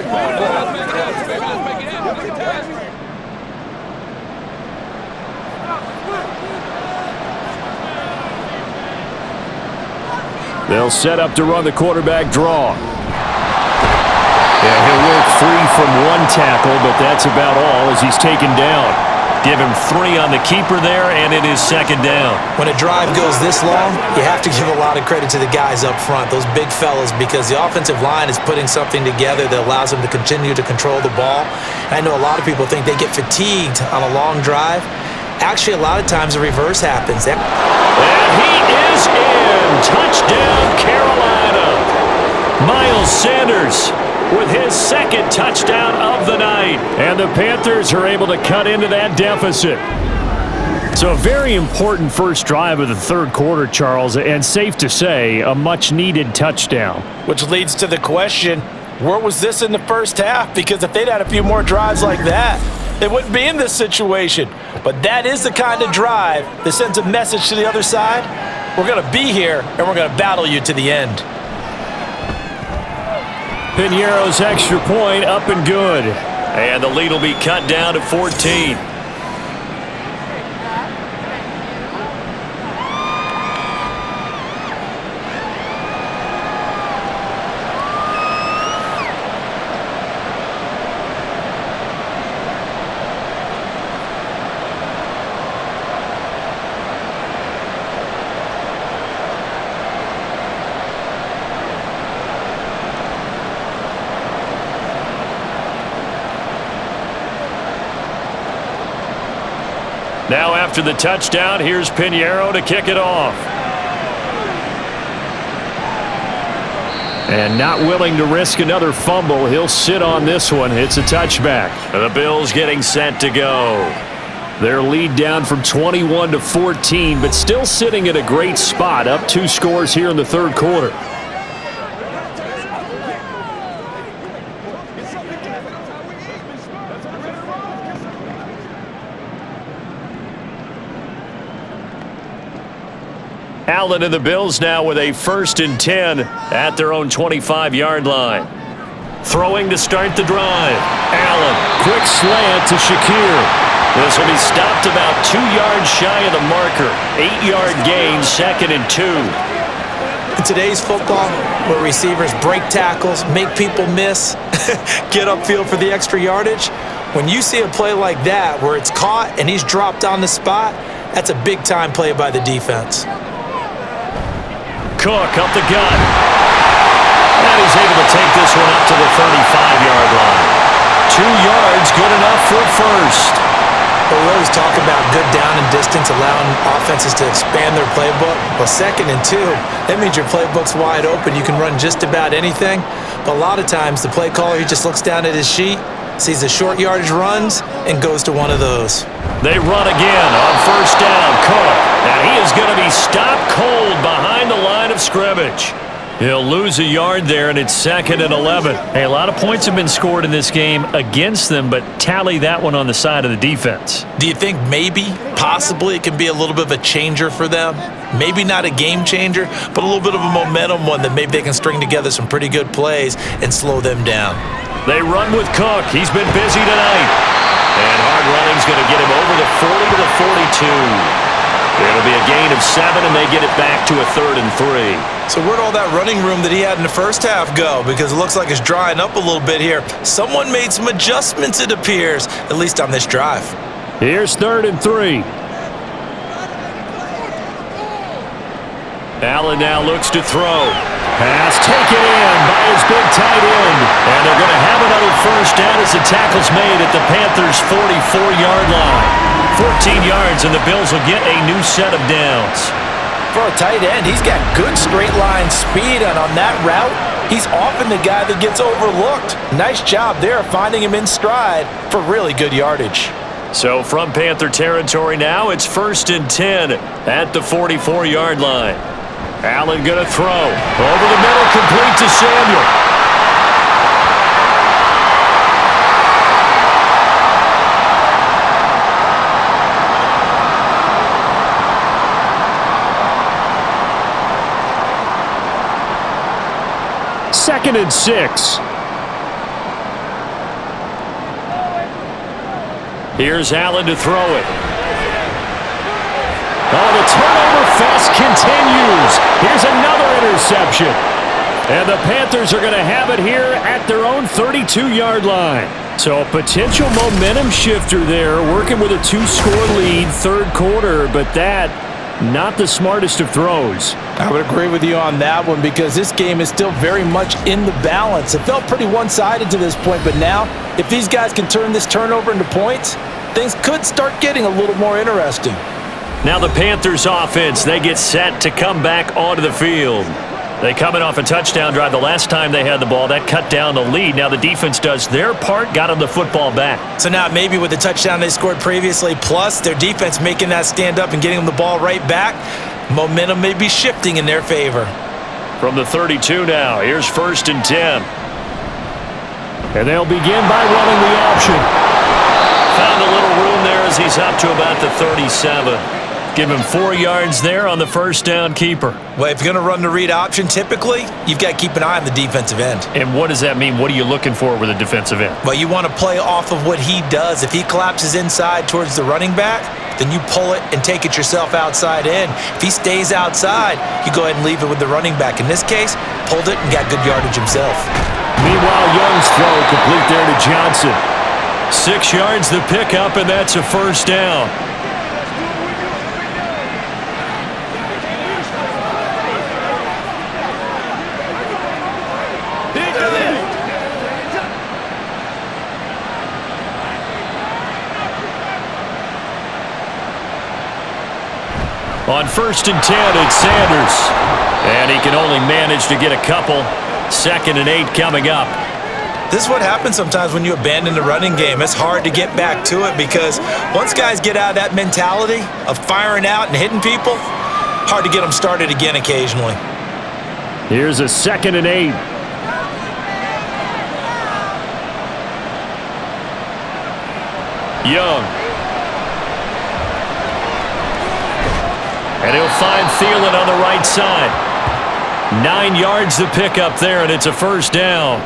They'll set up to run the quarterback draw. Yeah, he'll work free from one tackle, but that's about all as he's taken down. Give him 3 on the keeper there, and it is 2nd down. When a drive goes this long, you have to give a lot of credit to the guys up front, those big fellas, because the offensive line is putting something together that allows them to continue to control the ball. And I know a lot of people think they get fatigued on a long drive. Actually, a lot of times the reverse happens. And he is in. Touchdown, Carolina. Miles Sanders with his 2nd touchdown of the night. And the Panthers are able to cut into that deficit. So a very important first drive of the 3rd quarter, Charles, and safe to say, a much-needed touchdown. Which leads to the question, where was this in the first half? Because if they'd had a few more drives like that, they wouldn't be in this situation. But that is the kind of drive that sends a message to the other side. We're going to be here, and we're going to battle you to the end. Piñeiro's extra point up and good. And the lead will be cut down to 14. Now after the touchdown, here's Pinheiro to kick it off. And not willing to risk another fumble, he'll sit on this one. It's a touchback. The Bills getting set to go. Their lead down from 21 to 14, but still sitting at a great spot, up 2 scores here in the third quarter. Allen and the Bills now with a 1st and 10 at their own 25-yard line. Throwing to start the drive. Allen, Quick slant to Shakir. this will be stopped about 2 yards shy of the marker. 8-yard gain, 2nd and 2. In today's football, where receivers break tackles, make people miss, get upfield for the extra yardage, when you see a play like that where it's caught and he's dropped on the spot, that's a big-time play by the defense. Cook up the gut. And he's able to take this one up to the 35-yard line. 2 yards, good enough for a first. But we always talk about good down and distance, allowing offenses to expand their playbook. Well, 2nd and 2, that means your playbook's wide open. You can run just about anything. But a lot of times, the play caller, he just looks down at his sheet, sees the short yardage runs, and goes to one of those. They run again on 1st down. Cook. And he is going to be stopped cold behind the line of scrimmage. He'll lose a yard there, and it's 2nd and 11. Hey, a lot of points have been scored in this game against them, but tally that one on the side of the defense. Do you think maybe, possibly, it can be a little bit of a changer for them? Maybe not a game changer, but a little bit of a momentum one that maybe they can string together some pretty good plays and slow them down. They run with Cook. He's been busy tonight. And hard running's going to get him over the 40 to the 42. It'll be a gain of 7, and they get it back to a 3rd and 3. So where'd all that running room that he had in the first half go? Because it looks like it's drying up a little bit here. Someone made some adjustments, it appears, at least on this drive. Here's 3rd and 3. Allen now looks to throw. Pass taken in by his big tight end. And they're going to have another first down as the tackle's made at the Panthers' 44-yard line. 14 yards, and the Bills will get a new set of downs. For a tight end, he's got good straight line speed, and on that route, he's often the guy that gets overlooked. Nice job there finding him in stride for really good yardage. So from Panther territory now, it's 1st and 10 at the 44-yard line. Allen going to throw. Over the middle, complete to Samuel. Second and 6. Here's Allen to throw it. Oh, the turnover fest continues. Here's another interception. And the Panthers are going to have it here at their own 32-yard line. So a potential momentum shifter there, working with a 2-score lead, third quarter, but that, not the smartest of throws. I would agree with you on that one because this game is still very much in the balance. It felt pretty one-sided to this point, but now if these guys can turn this turnover into points, things could start getting a little more interesting. Now the Panthers offense, they get set to come back onto the field. They coming off a touchdown drive the last time they had the ball. That cut down the lead. Now the defense does their part, got them the football back. So now maybe with the touchdown they scored previously, plus their defense making that stand up and getting them the ball right back, momentum may be shifting in their favor. From the 32 now, here's 1st and 10. And they'll begin by running the option. Found a little room there as he's up to about the 37. Give him 4 yards there on the first down keeper. Well, if you're going to run the read option, typically, you've got to keep an eye on the defensive end. And what does that mean? What are you looking for with a defensive end? Well, you want to play off of what he does. If he collapses inside towards the running back, then you pull it and take it yourself outside in. If he stays outside, you go ahead and leave it with the running back. In this case, pulled it and got good yardage himself. Meanwhile, Young's throw complete there to Johnson. 6 yards the pickup, and that's a first down. On 1st and 10, it's Sanders. And he can only manage to get a couple. 2nd and 8 coming up. This is what happens sometimes when you abandon the running game. It's hard to get back to it because once guys get out of that mentality of firing out and hitting people, hard to get them started again occasionally. Here's a 2nd and 8. Young. And he'll find Thielen on the right side. 9 yards to pick up there, and it's a 1st down.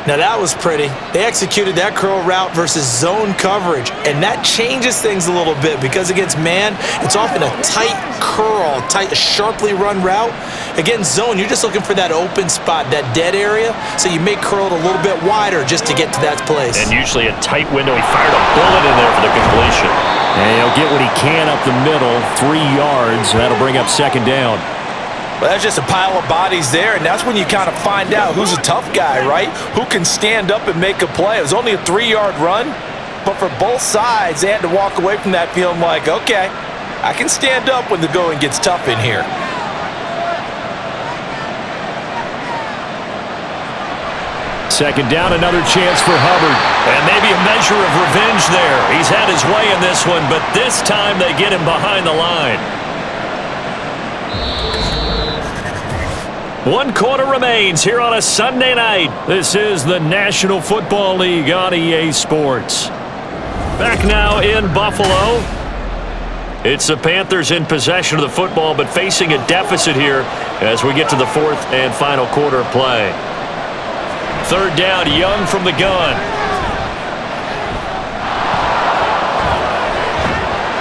Now that was pretty. They executed that curl route versus zone coverage, and that changes things a little bit because against man, it's often a tight curl, sharply run route. Against zone, you're just looking for that open spot, that dead area, so you may curl it a little bit wider just to get to that place. And usually a tight window. He fired a bullet in there for the completion. And he'll get what he can up the middle, 3 yards. That'll bring up 2nd down. Well, that's just a pile of bodies there, and that's when you kind of find out who's a tough guy, right? Who can stand up and make a play. It was only a 3-yard run, but for both sides, they had to walk away from that feeling like, okay, I can stand up when the going gets tough in here. Second down, another chance for Hubbard. And maybe a measure of revenge there. He's had his way in this one, but this time they get him behind the line. 1 quarter remains here on a Sunday night. This is the National Football League on EA Sports. Back now in Buffalo. It's the Panthers in possession of the football, but facing a deficit here as we get to the 4th and final quarter of play. 3rd down, Young from the gun.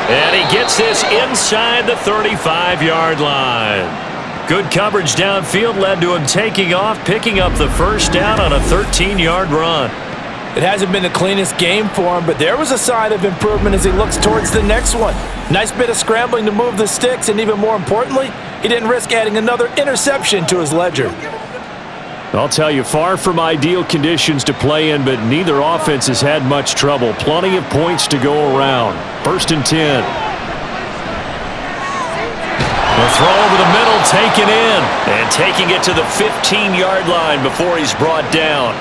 And he gets this inside the 35-yard line. Good coverage downfield led to him taking off, picking up the 1st down on a 13-yard run. It hasn't been the cleanest game for him, but there was a sign of improvement as he looks towards the next one. Nice bit of scrambling to move the sticks, and even more importantly, he didn't risk adding another interception to his ledger. I'll tell you, far from ideal conditions to play in, but neither offense has had much trouble. Plenty of points to go around. 1st and 10. The throw over the middle, taken in, and taking it to the 15-yard line before he's brought down.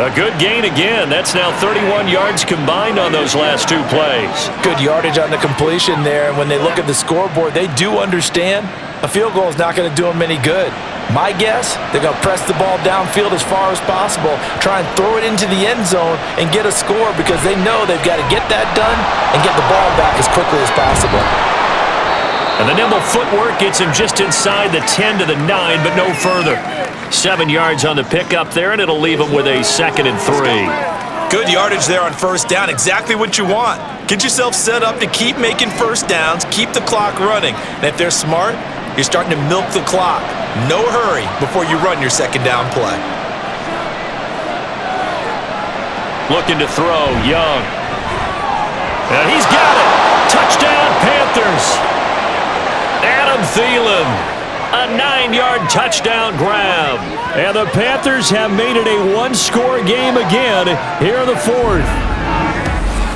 A good gain again. That's now 31 yards combined on those last 2 plays. Good yardage on the completion there, and when they look at the scoreboard, they do understand a field goal is not going to do them any good. My guess, they're going to press the ball downfield as far as possible, try and throw it into the end zone and get a score because they know they've got to get that done and get the ball back as quickly as possible. And the nimble footwork gets him just inside the 10 to the 9, but no further. 7 yards on the pickup there, and it'll leave him with a 2nd and 3. Good yardage there on 1st down. Exactly what you want. Get yourself set up to keep making 1st downs, keep the clock running. And if they're smart, you're starting to milk the clock. No hurry before you run your 2nd down play. Looking to throw, Young. And he's got it. Touchdown, Panthers. Adam Thielen, a 9-yard touchdown grab. And the Panthers have made it a 1-score game again here in the 4th.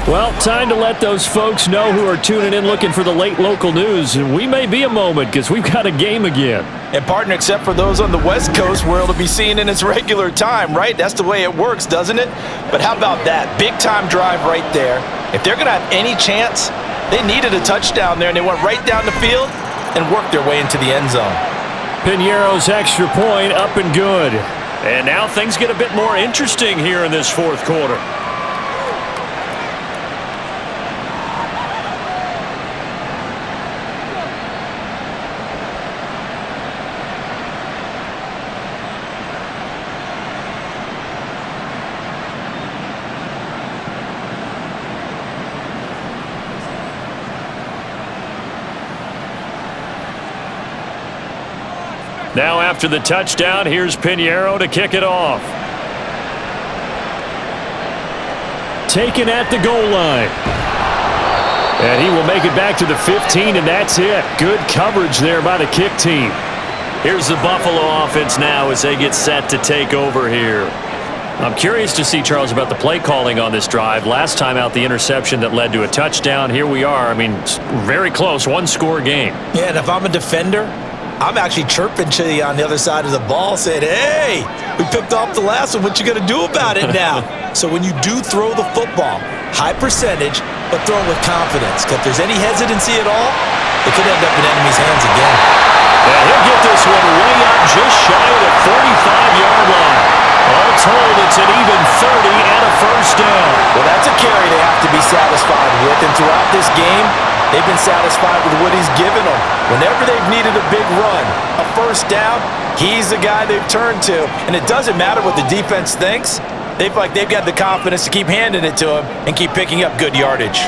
Well, time to let those folks know who are tuning in looking for the late local news. We may be a moment because we've got a game again. And partner, except for those on the West Coast where it'll be seen in its regular time, right? That's the way it works, doesn't it? But how about that? Big time drive right there. If they're going to have any chance, they needed a touchdown there, and they went right down the field and worked their way into the end zone. Piñeiro's extra point up and good. And now things get a bit more interesting here in this 4th quarter. Now after the touchdown, here's Piñeiro to kick it off. Taken at the goal line. And he will make it back to the 15, and that's it. Good coverage there by the kick team. Here's the Buffalo offense now as they get set to take over here. I'm curious to see, Charles, about the play calling on this drive. Last time out, the interception that led to a touchdown. Here we are. I mean, it's very close, one-score game. Yeah, and if I'm a defender, I'm actually chirping to you on the other side of the ball saying, hey, we picked off the last one. What you going to do about it now? So when you do throw the football, high percentage, but throw it with confidence. Because if there's any hesitancy at all, it could end up in enemy's hands again. Yeah, he'll get this one way up just shy of the 45-yard line. All told, it's an even 30 and a first down. Well, that's a carry they have to be satisfied with. And throughout this game, they've been satisfied with what he's given them. Whenever they've needed a big run, a first down, he's the guy they've turned to. And it doesn't matter what the defense thinks. They feel like they've got the confidence to keep handing it to him and keep picking up good yardage.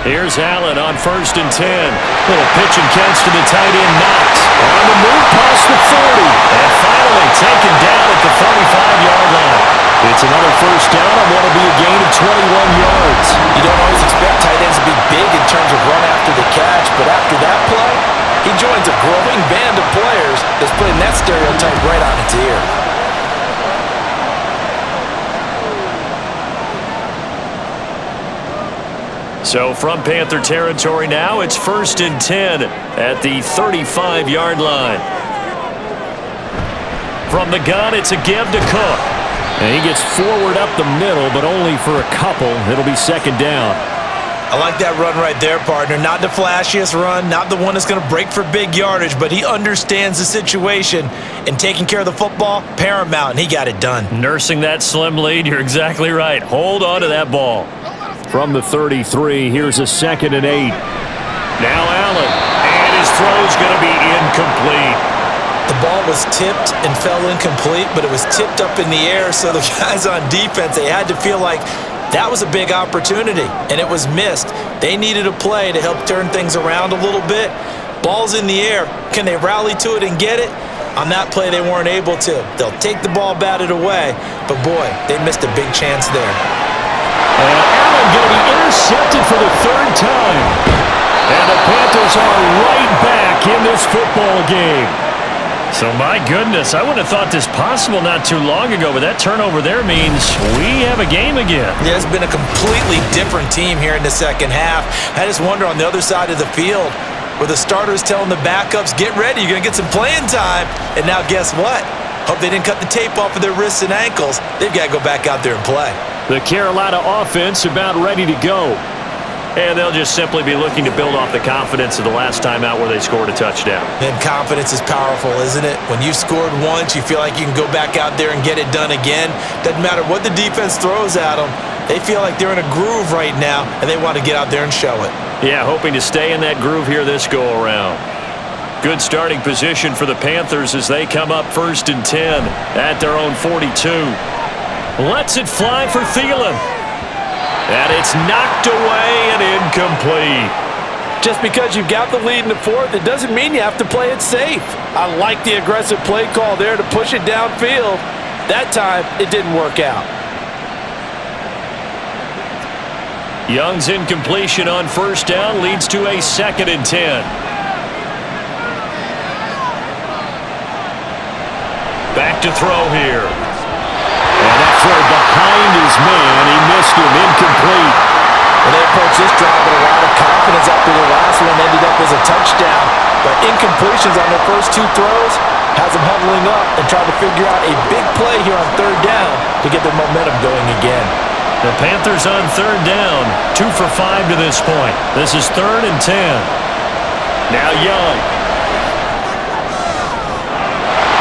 Here's Allen on 1st and 10. Little pitch and catch to the tight end, Knox. On the move past the 30. And finally taken down at the 45-yard line. It's another first down on what will be a gain of 21 yards. You don't always expect tight ends to be big in terms of run after the catch, but after that play, he joins a growing band of players that's putting that stereotype right on its ear. So from Panther territory now, it's 1st and 10 at the 35-yard line. From the gun, it's a give to Cook. And he gets forward up the middle, but only for a couple. It'll be 2nd down. I like that run right there, partner. Not the flashiest run, not the one that's going to break for big yardage, but he understands the situation, and taking care of the football, paramount, and he got it done. Nursing that slim lead, you're exactly right. Hold on to that ball. From the 33, here's a 2nd and 8. Now Allen, and his throw's going to be incomplete. The ball was tipped and fell incomplete, but it was tipped up in the air, so the guys on defense, they had to feel like that was a big opportunity, and it was missed. They needed a play to help turn things around a little bit. Ball's in the air. Can they rally to it and get it? On that play, they weren't able to. They'll take the ball batted away, but boy, they missed a big chance there. And Allen going to be intercepted for the 3rd time. And the Panthers are right back in this football game. So my goodness, I wouldn't have thought this possible not too long ago, but that turnover there means we have a game again. Yeah, it's been a completely different team here in the second half. I just wonder on the other side of the field where the starters telling the backups, get ready, you're going to get some playing time. And now guess what? Hope they didn't cut the tape off of their wrists and ankles. They've got to go back out there and play. The Carolina offense about ready to go. And they'll just simply be looking to build off the confidence of the last time out where they scored a touchdown. And confidence is powerful, isn't it? When you've scored once, you feel like you can go back out there and get it done again. Doesn't matter what the defense throws at them. They feel like they're in a groove right now, and they want to get out there and show it. Yeah, hoping to stay in that groove here this go-around. Good starting position for the Panthers as they come up 1st and 10 at their own 42. Lets it fly for Thielen. And it's knocked away and incomplete. Just because you've got the lead in the 4th, it doesn't mean you have to play it safe. I like the aggressive play call there to push it downfield. That time, it didn't work out. Young's incompletion on 1st down leads to a 2nd and 10. Back to throw here. And that throw behind his man. He missed him. Incomplete. Well, they approached this drive with a lot of confidence after the last one ended up as a touchdown. But incompletions on their first 2 throws has them huddling up and trying to figure out a big play here on 3rd down to get their momentum going again. The Panthers on 3rd down, 2 for 5 to this point. This is 3rd and 10. Now Young.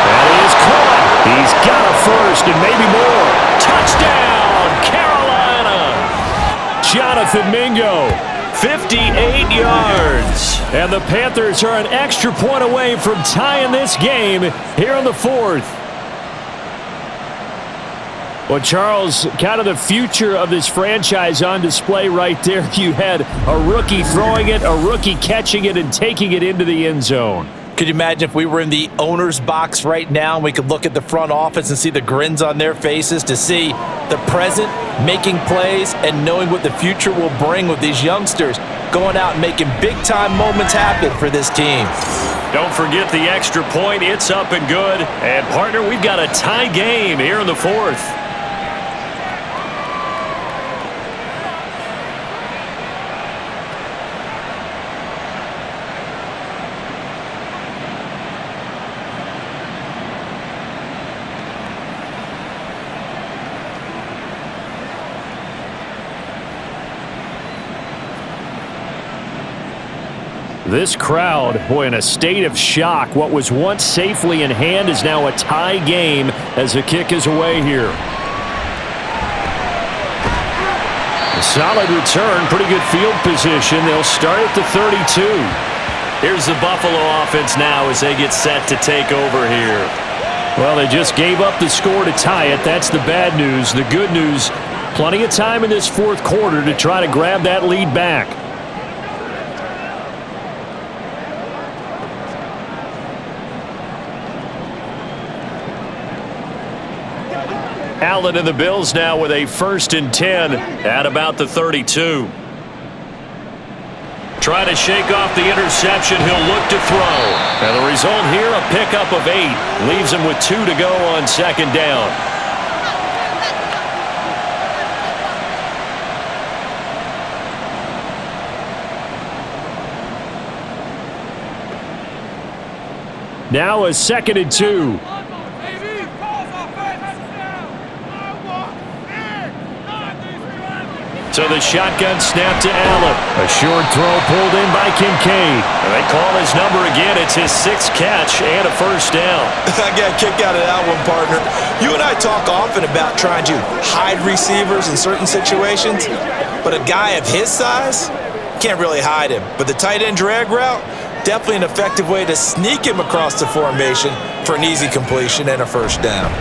That is caught. He's got a first and maybe more. Touchdown, Carolina. Jonathan Mingo. 58 yards. And the Panthers are an extra point away from tying this game here in the 4th. Well, Charles, kind of the future of this franchise on display right there. You had a rookie throwing it, a rookie catching it, and taking it into the end zone. Could you imagine if we were in the owner's box right now and we could look at the front office and see the grins on their faces to see the present making plays and knowing what the future will bring with these youngsters going out and making big-time moments happen for this team. Don't forget the extra point. It's up and good. And, partner, we've got a tie game here in the fourth. This crowd, boy, in a state of shock. What was once safely in hand is now a tie game as the kick is away here. A solid return, pretty good field position. They'll start at the 32. Here's the Buffalo offense now as they get set to take over here. Well, they just gave up the score to tie it. That's the bad news. The good news, plenty of time in this fourth quarter to try to grab that lead back. Allen and the Bills now with a 1st and 10 at about the 32. Try to shake off the interception. He'll look to throw. And the result here, a pickup of 8. Leaves him with 2 to go on 2nd down. Now a 2nd and 2. So the shotgun snap to Allen. A short throw pulled in by Kincaid. And they call his number again. It's his 6th catch and a 1st down. I got a kick out of that one, partner. You and I talk often about trying to hide receivers in certain situations, but a guy of his size can't really hide him. But the tight end drag route, definitely an effective way to sneak him across the formation for an easy completion and a 1st down.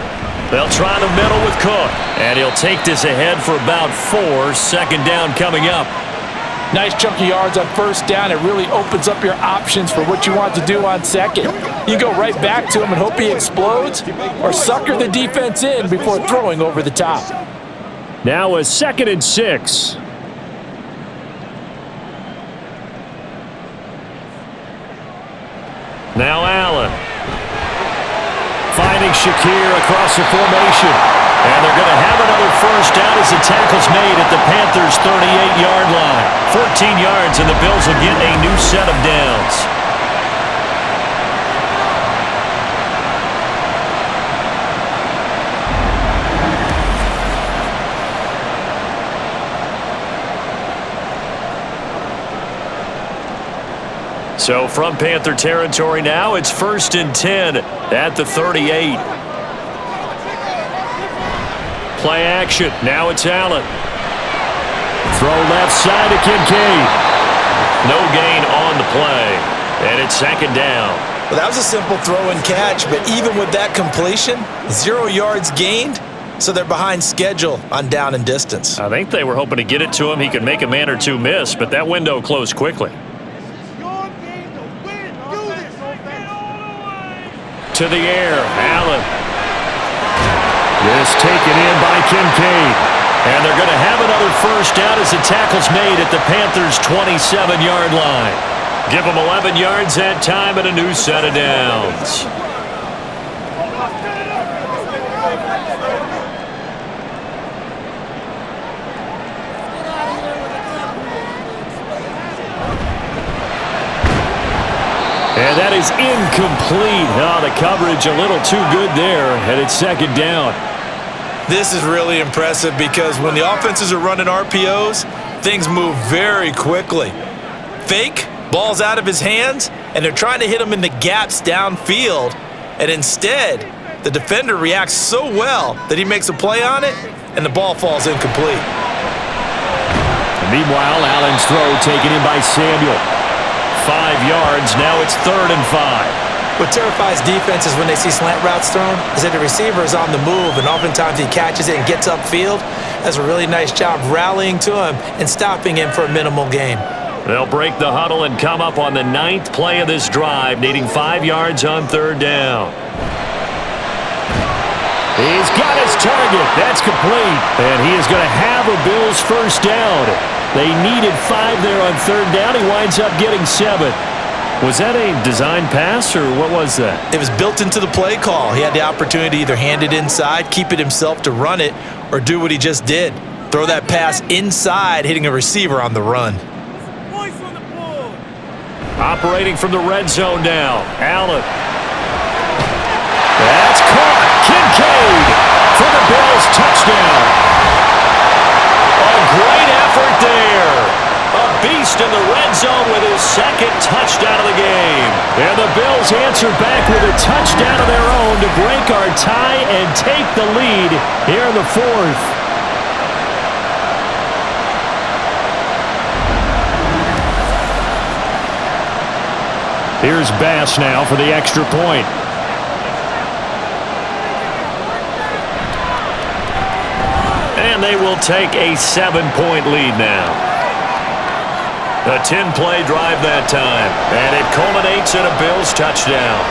They'll try the middle with Cook, and he'll take this ahead for about 4. 2nd down coming up. Nice chunk of yards on 1st down. It really opens up your options for what you want to do on 2nd. You go right back to him and hope he explodes, or sucker the defense in before throwing over the top. Now a 2nd and 6. Now Allen. Finding Shakir across the formation. And they're going to have another 1st down as the tackle's made at the Panthers' 38-yard line. 14 yards, and the Bills will get a new set of downs. So from Panther territory now, it's 1st and 10 at the 38. Play action. Now it's Allen. Throw left side to Kincaid. No gain on the play. And it's 2nd down. Well, that was a simple throw and catch, but even with that completion, 0 yards gained, so they're behind schedule on down and distance. I think they were hoping to get it to him. He could make a man or two miss, but that window closed quickly. To the air, Allen. This taken in by Kincaid. And they're going to have another 1st down as the tackle's made at the Panthers' 27-yard line. Give them 11 yards that time and a new set of downs. And that is incomplete. Oh, the coverage a little too good there, and it's 2nd down. This is really impressive because when the offenses are running RPOs, things move very quickly. Fake, ball's out of his hands, and they're trying to hit him in the gaps downfield. And instead, the defender reacts so well that he makes a play on it, and the ball falls incomplete. Meanwhile, Allen's throw taken in by Samuel. 5 yards, now it's 3rd and 5. What terrifies defenses when they see slant routes thrown is that the receiver is on the move, and oftentimes he catches it and gets upfield. Does a really nice job rallying to him and stopping him for a minimal gain. They'll break the huddle and come up on the 9th play of this drive, needing 5 yards on 3rd down. He's got his target. That's complete. And he is going to have a Bills 1st down. They needed 5 there on 3rd down. He winds up getting 7. Was that a design pass, or what was that? It was built into the play call. He had the opportunity to either hand it inside, keep it himself to run it, or do what he just did. Throw that pass inside, hitting a receiver on the run. Operating from the red zone now. Allen. That's caught. Kincaid for the Bills. Touchdown. A great effort there. A beast in the red zone with his second touchdown of the game. And the Bills answer back with a touchdown of their own to break our tie and take the lead here in the fourth. Here's Bass now for the extra point. And they will take a 7-point lead now. A 10-play drive that time. And it culminates in a Bills touchdown.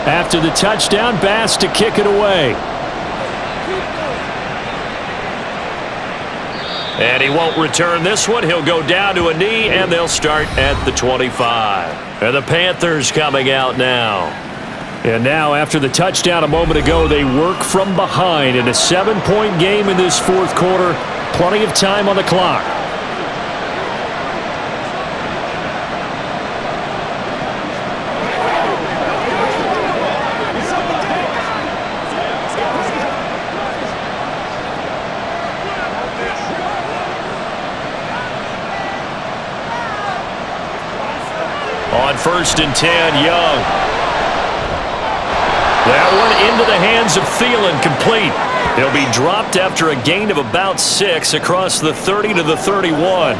After the touchdown, Bass to kick it away. And he won't return this one. He'll go down to a knee, and they'll start at the 25. And the Panthers coming out now. And now, after the touchdown a moment ago, they work from behind in a 7-point game in this fourth quarter. Plenty of time on the clock. On 1st and 10, Young. That one into the hands of Thielen, complete. He'll be dropped after a gain of about 6 across the 30 to the 31.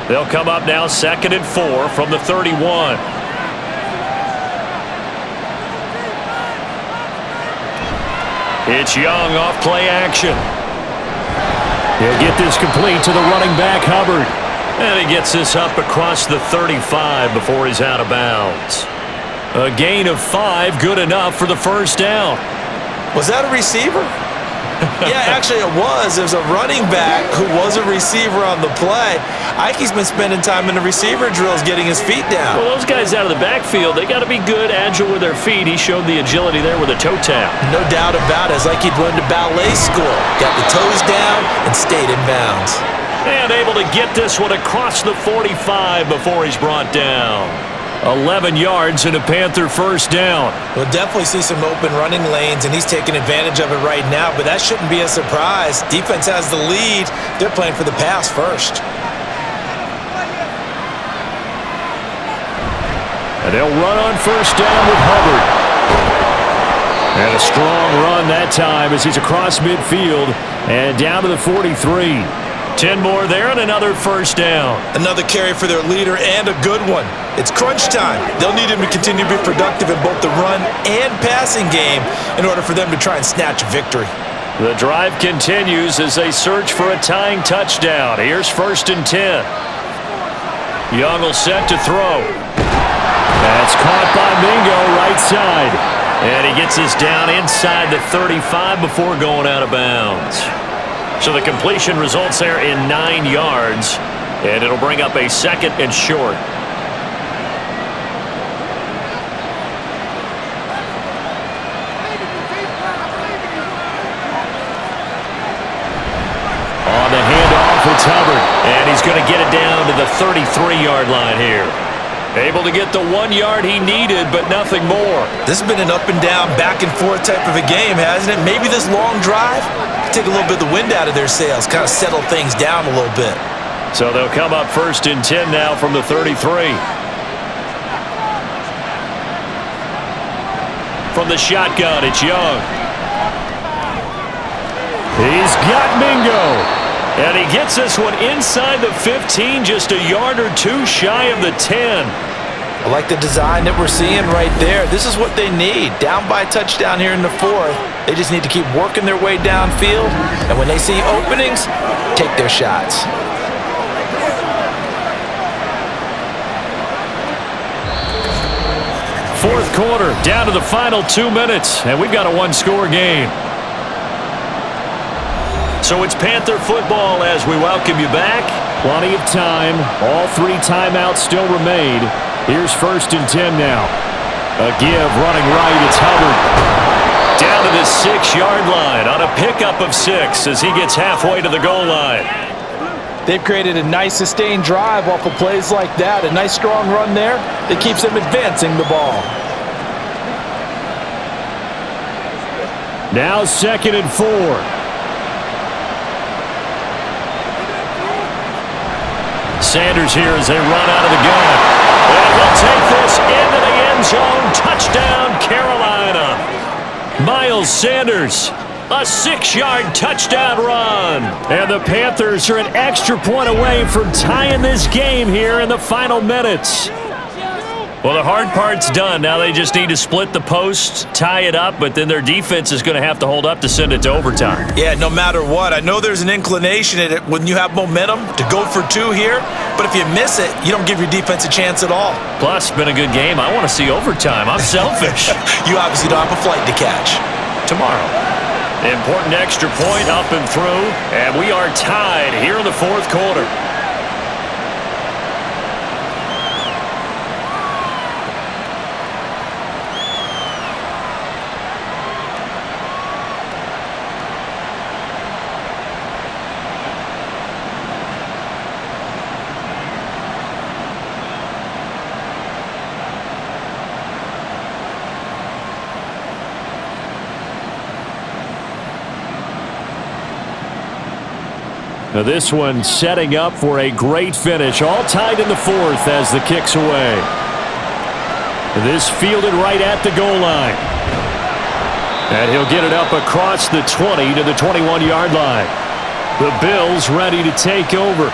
They'll come up now 2nd and 4 from the 31. It's Young off play action. He'll get this complete to the running back, Hubbard. And he gets this up across the 35 before he's out of bounds. A gain of 5, good enough for the first down. Was that a receiver? Yeah, actually it was. There's a running back who was a receiver on the play. Ike's been spending time in the receiver drills getting his feet down. Well, those guys out of the backfield, they got to be good, agile with their feet. He showed the agility there with a toe tap. No doubt about it. It's like he'd went to ballet school. Got the toes down and stayed in bounds. And able to get this one across the 45 before he's brought down. 11 yards and a Panther first down. We'll definitely see some open running lanes, and he's taking advantage of it right now, but that shouldn't be a surprise. Defense has the lead. They're playing for the pass first. And they'll run on first down with Hubbard. And a strong run that time as he's across midfield and down to the 43. 10 more there and another first down. Another carry for their leader and a good one. It's crunch time. They'll need him to continue to be productive in both the run and passing game in order for them to try and snatch a victory. The drive continues as they search for a tying touchdown. Here's 1st and 10. Young will set to throw. That's caught by Mingo, right side. And he gets this down inside the 35 before going out of bounds. So the completion results there in 9 yards, and it'll bring up a 2nd and short. On the handoff, it's Hubbard, and he's going to get it down to the 33-yard line here. Able to get the 1 yard he needed, but nothing more. This has been an up and down, back and forth type of a game, hasn't it? Maybe this long drive take a little bit of the wind out of their sails, kind of settle things down a little bit. So they'll come up 1st and 10 now from the 33. From the shotgun, it's Young. He's got Mingo. And he gets this one inside the 15, just a yard or two shy of the 10. I like the design that we're seeing right there. This is what they need. Down by a touchdown here in the fourth. They just need to keep working their way downfield. And when they see openings, take their shots. Fourth quarter, down to the final 2 minutes, and we've got a one-score game. So it's Panther football as we welcome you back. Plenty of time. All 3 timeouts still remain. Here's 1st and 10 now. A give running right. It's Hubbard. Down to the 6-yard line on a pickup of 6 as he gets halfway to the goal line. They've created a nice sustained drive off of plays like that. A nice strong run there that keeps them advancing the ball. Now 2nd and 4. Sanders here as they run out of the gun. And he'll take this into the end zone. Touchdown, Carolina. Miles Sanders, a 6-yard touchdown run. And the Panthers are an extra point away from tying this game here in the final minutes. Well, the hard part's done. Now they just need to split the post, tie it up, but then their defense is going to have to hold up to send it to overtime. Yeah, no matter what. I know there's an inclination in it when you have momentum to go for 2 here, but if you miss it, you don't give your defense a chance at all. Plus, it's been a good game. I want to see overtime. I'm selfish. You obviously don't have a flight to catch. Tomorrow. Important extra point up and through, and we are tied here in the fourth quarter. Now this one setting up for a great finish. All tied in the fourth as the kick's away. This fielded right at the goal line. And he'll get it up across the 20 to the 21-yard line. The Bills ready to take over.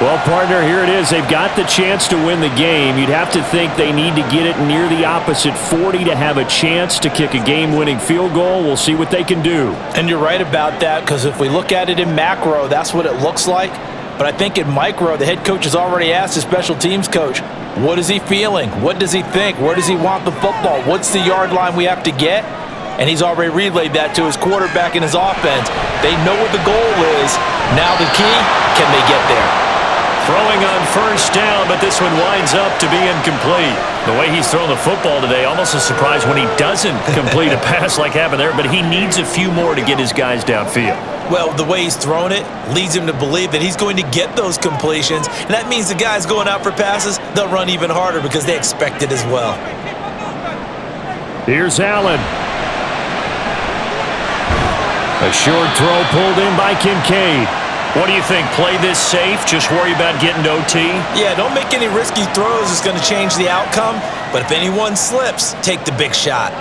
Well, partner, here it is. They've got the chance to win the game. You'd have to think they need to get it near the opposite 40 to have a chance to kick a game-winning field goal. We'll see what they can do. And you're right about that, because if we look at it in macro, that's what it looks like. But I think in micro, the head coach has already asked his special teams coach, what is he feeling? What does he think? Where does he want the football? What's the yard line we have to get? And he's already relayed that to his quarterback and his offense. They know what the goal is. Now the key, can they get there? Throwing on first down, but this one winds up to be incomplete. The way he's thrown the football today, almost a surprise when he doesn't complete a pass like happened there, but he needs a few more to get his guys downfield. Well, the way he's thrown it leads him to believe that he's going to get those completions, and that means the guys going out for passes, they'll run even harder because they expect it as well. Here's Allen. A short throw pulled in by Kincaid. What do you think? Play this safe? Just worry about getting to OT? Yeah, don't make any risky throws. It's going to change the outcome. But if anyone slips, take the big shot.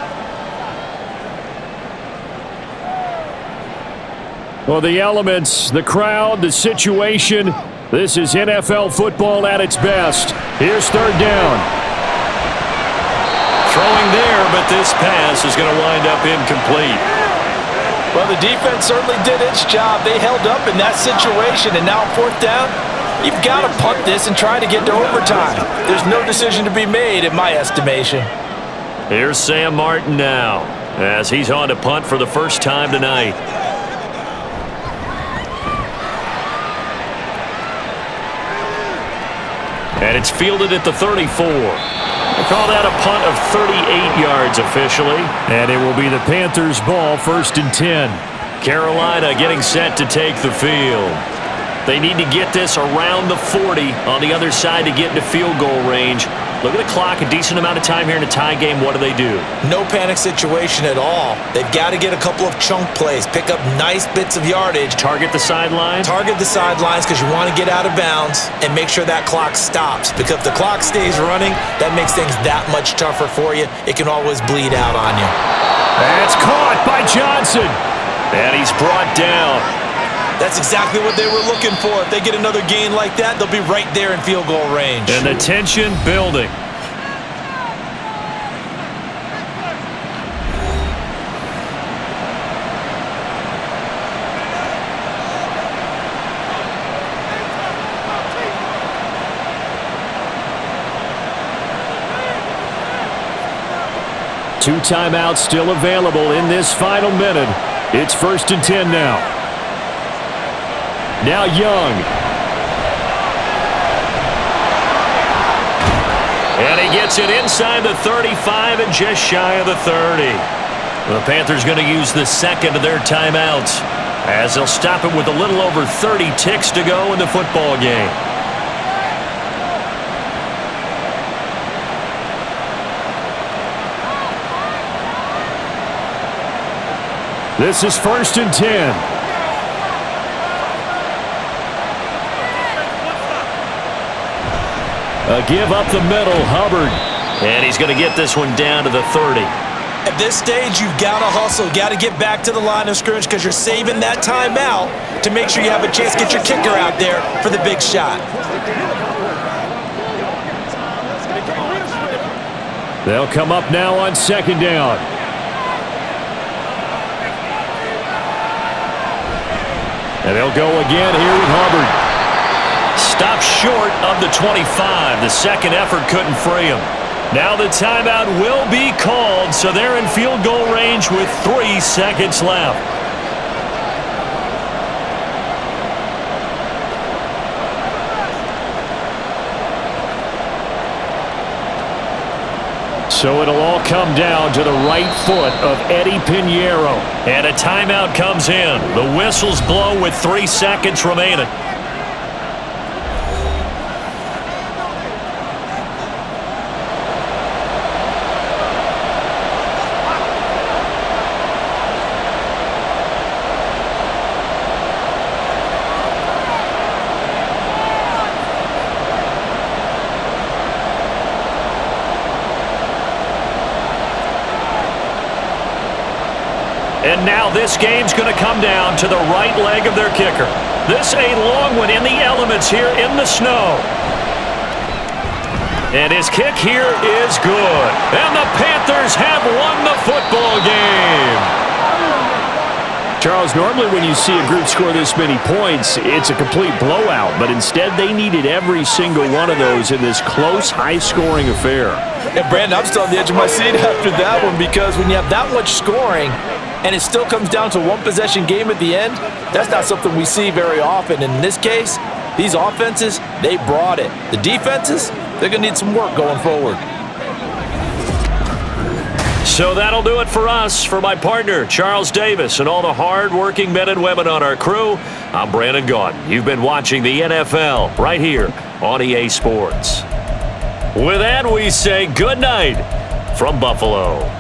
Well, the elements, the crowd, the situation. This is NFL football at its best. Here's 3rd down. Throwing there, but this pass is going to wind up incomplete. Well, the defense certainly did its job. They held up in that situation, and now 4th down, you've got to punt this and try to get to overtime. There's no decision to be made in my estimation. Here's Sam Martin now as he's on to punt for the first time tonight. And it's fielded at the 34. They call that a punt of 38 yards officially. And it will be the Panthers' ball, 1st and 10. Carolina getting set to take the field. They need to get this around the 40 on the other side to get into field goal range. Look at the clock, a decent amount of time here in a tie game. What do? No panic situation at all. They've got to get a couple of chunk plays, pick up nice bits of yardage. Target the sideline? Target the sidelines because you want to get out of bounds and make sure that clock stops. Because if the clock stays running, that makes things that much tougher for you. It can always bleed out on you. That's caught by Johnson. And he's brought down. That's exactly what they were looking for. If they get another gain like that, they'll be right there in field goal range. And the tension building. Two timeouts still available in this final minute. It's 1st and 10 now. Now Young. And he gets it inside the 35 and just shy of the 30. The Panthers going to use the second of their timeouts as they'll stop it with a little over 30 ticks to go in the football game. This is 1st and 10. A give up the middle, Hubbard. And he's going to get this one down to the 30. At this stage, you've got to hustle. Got to get back to the line of scrimmage because you're saving that timeout to make sure you have a chance to get your kicker out there for the big shot. They'll come up now on 2nd down. And they'll go again here with Hubbard. Stopped short of the 25. The second effort couldn't free him. Now the timeout will be called, so they're in field goal range with 3 seconds left. So it'll all come down to the right foot of Eddie Pinheiro. And a timeout comes in. The whistles blow with 3 seconds remaining. And now this game's going to come down to the right leg of their kicker. This a long one in the elements here in the snow. And his kick here is good. And the Panthers have won the football game. Charles, normally when you see a group score this many points, it's a complete blowout. But instead, they needed every single one of those in this close, high-scoring affair. And Brandon, I'm still on the edge of my seat after that one because when you have that much scoring and it still comes down to one possession game at the end, that's not something we see very often. In this case, these offenses, they brought it. The defenses, they're going to need some work going forward. So that'll do it for us. For my partner, Charles Davis, and all the hard-working men and women on our crew, I'm Brandon Gaudin. You've been watching the NFL right here on EA Sports. With that, we say good night from Buffalo.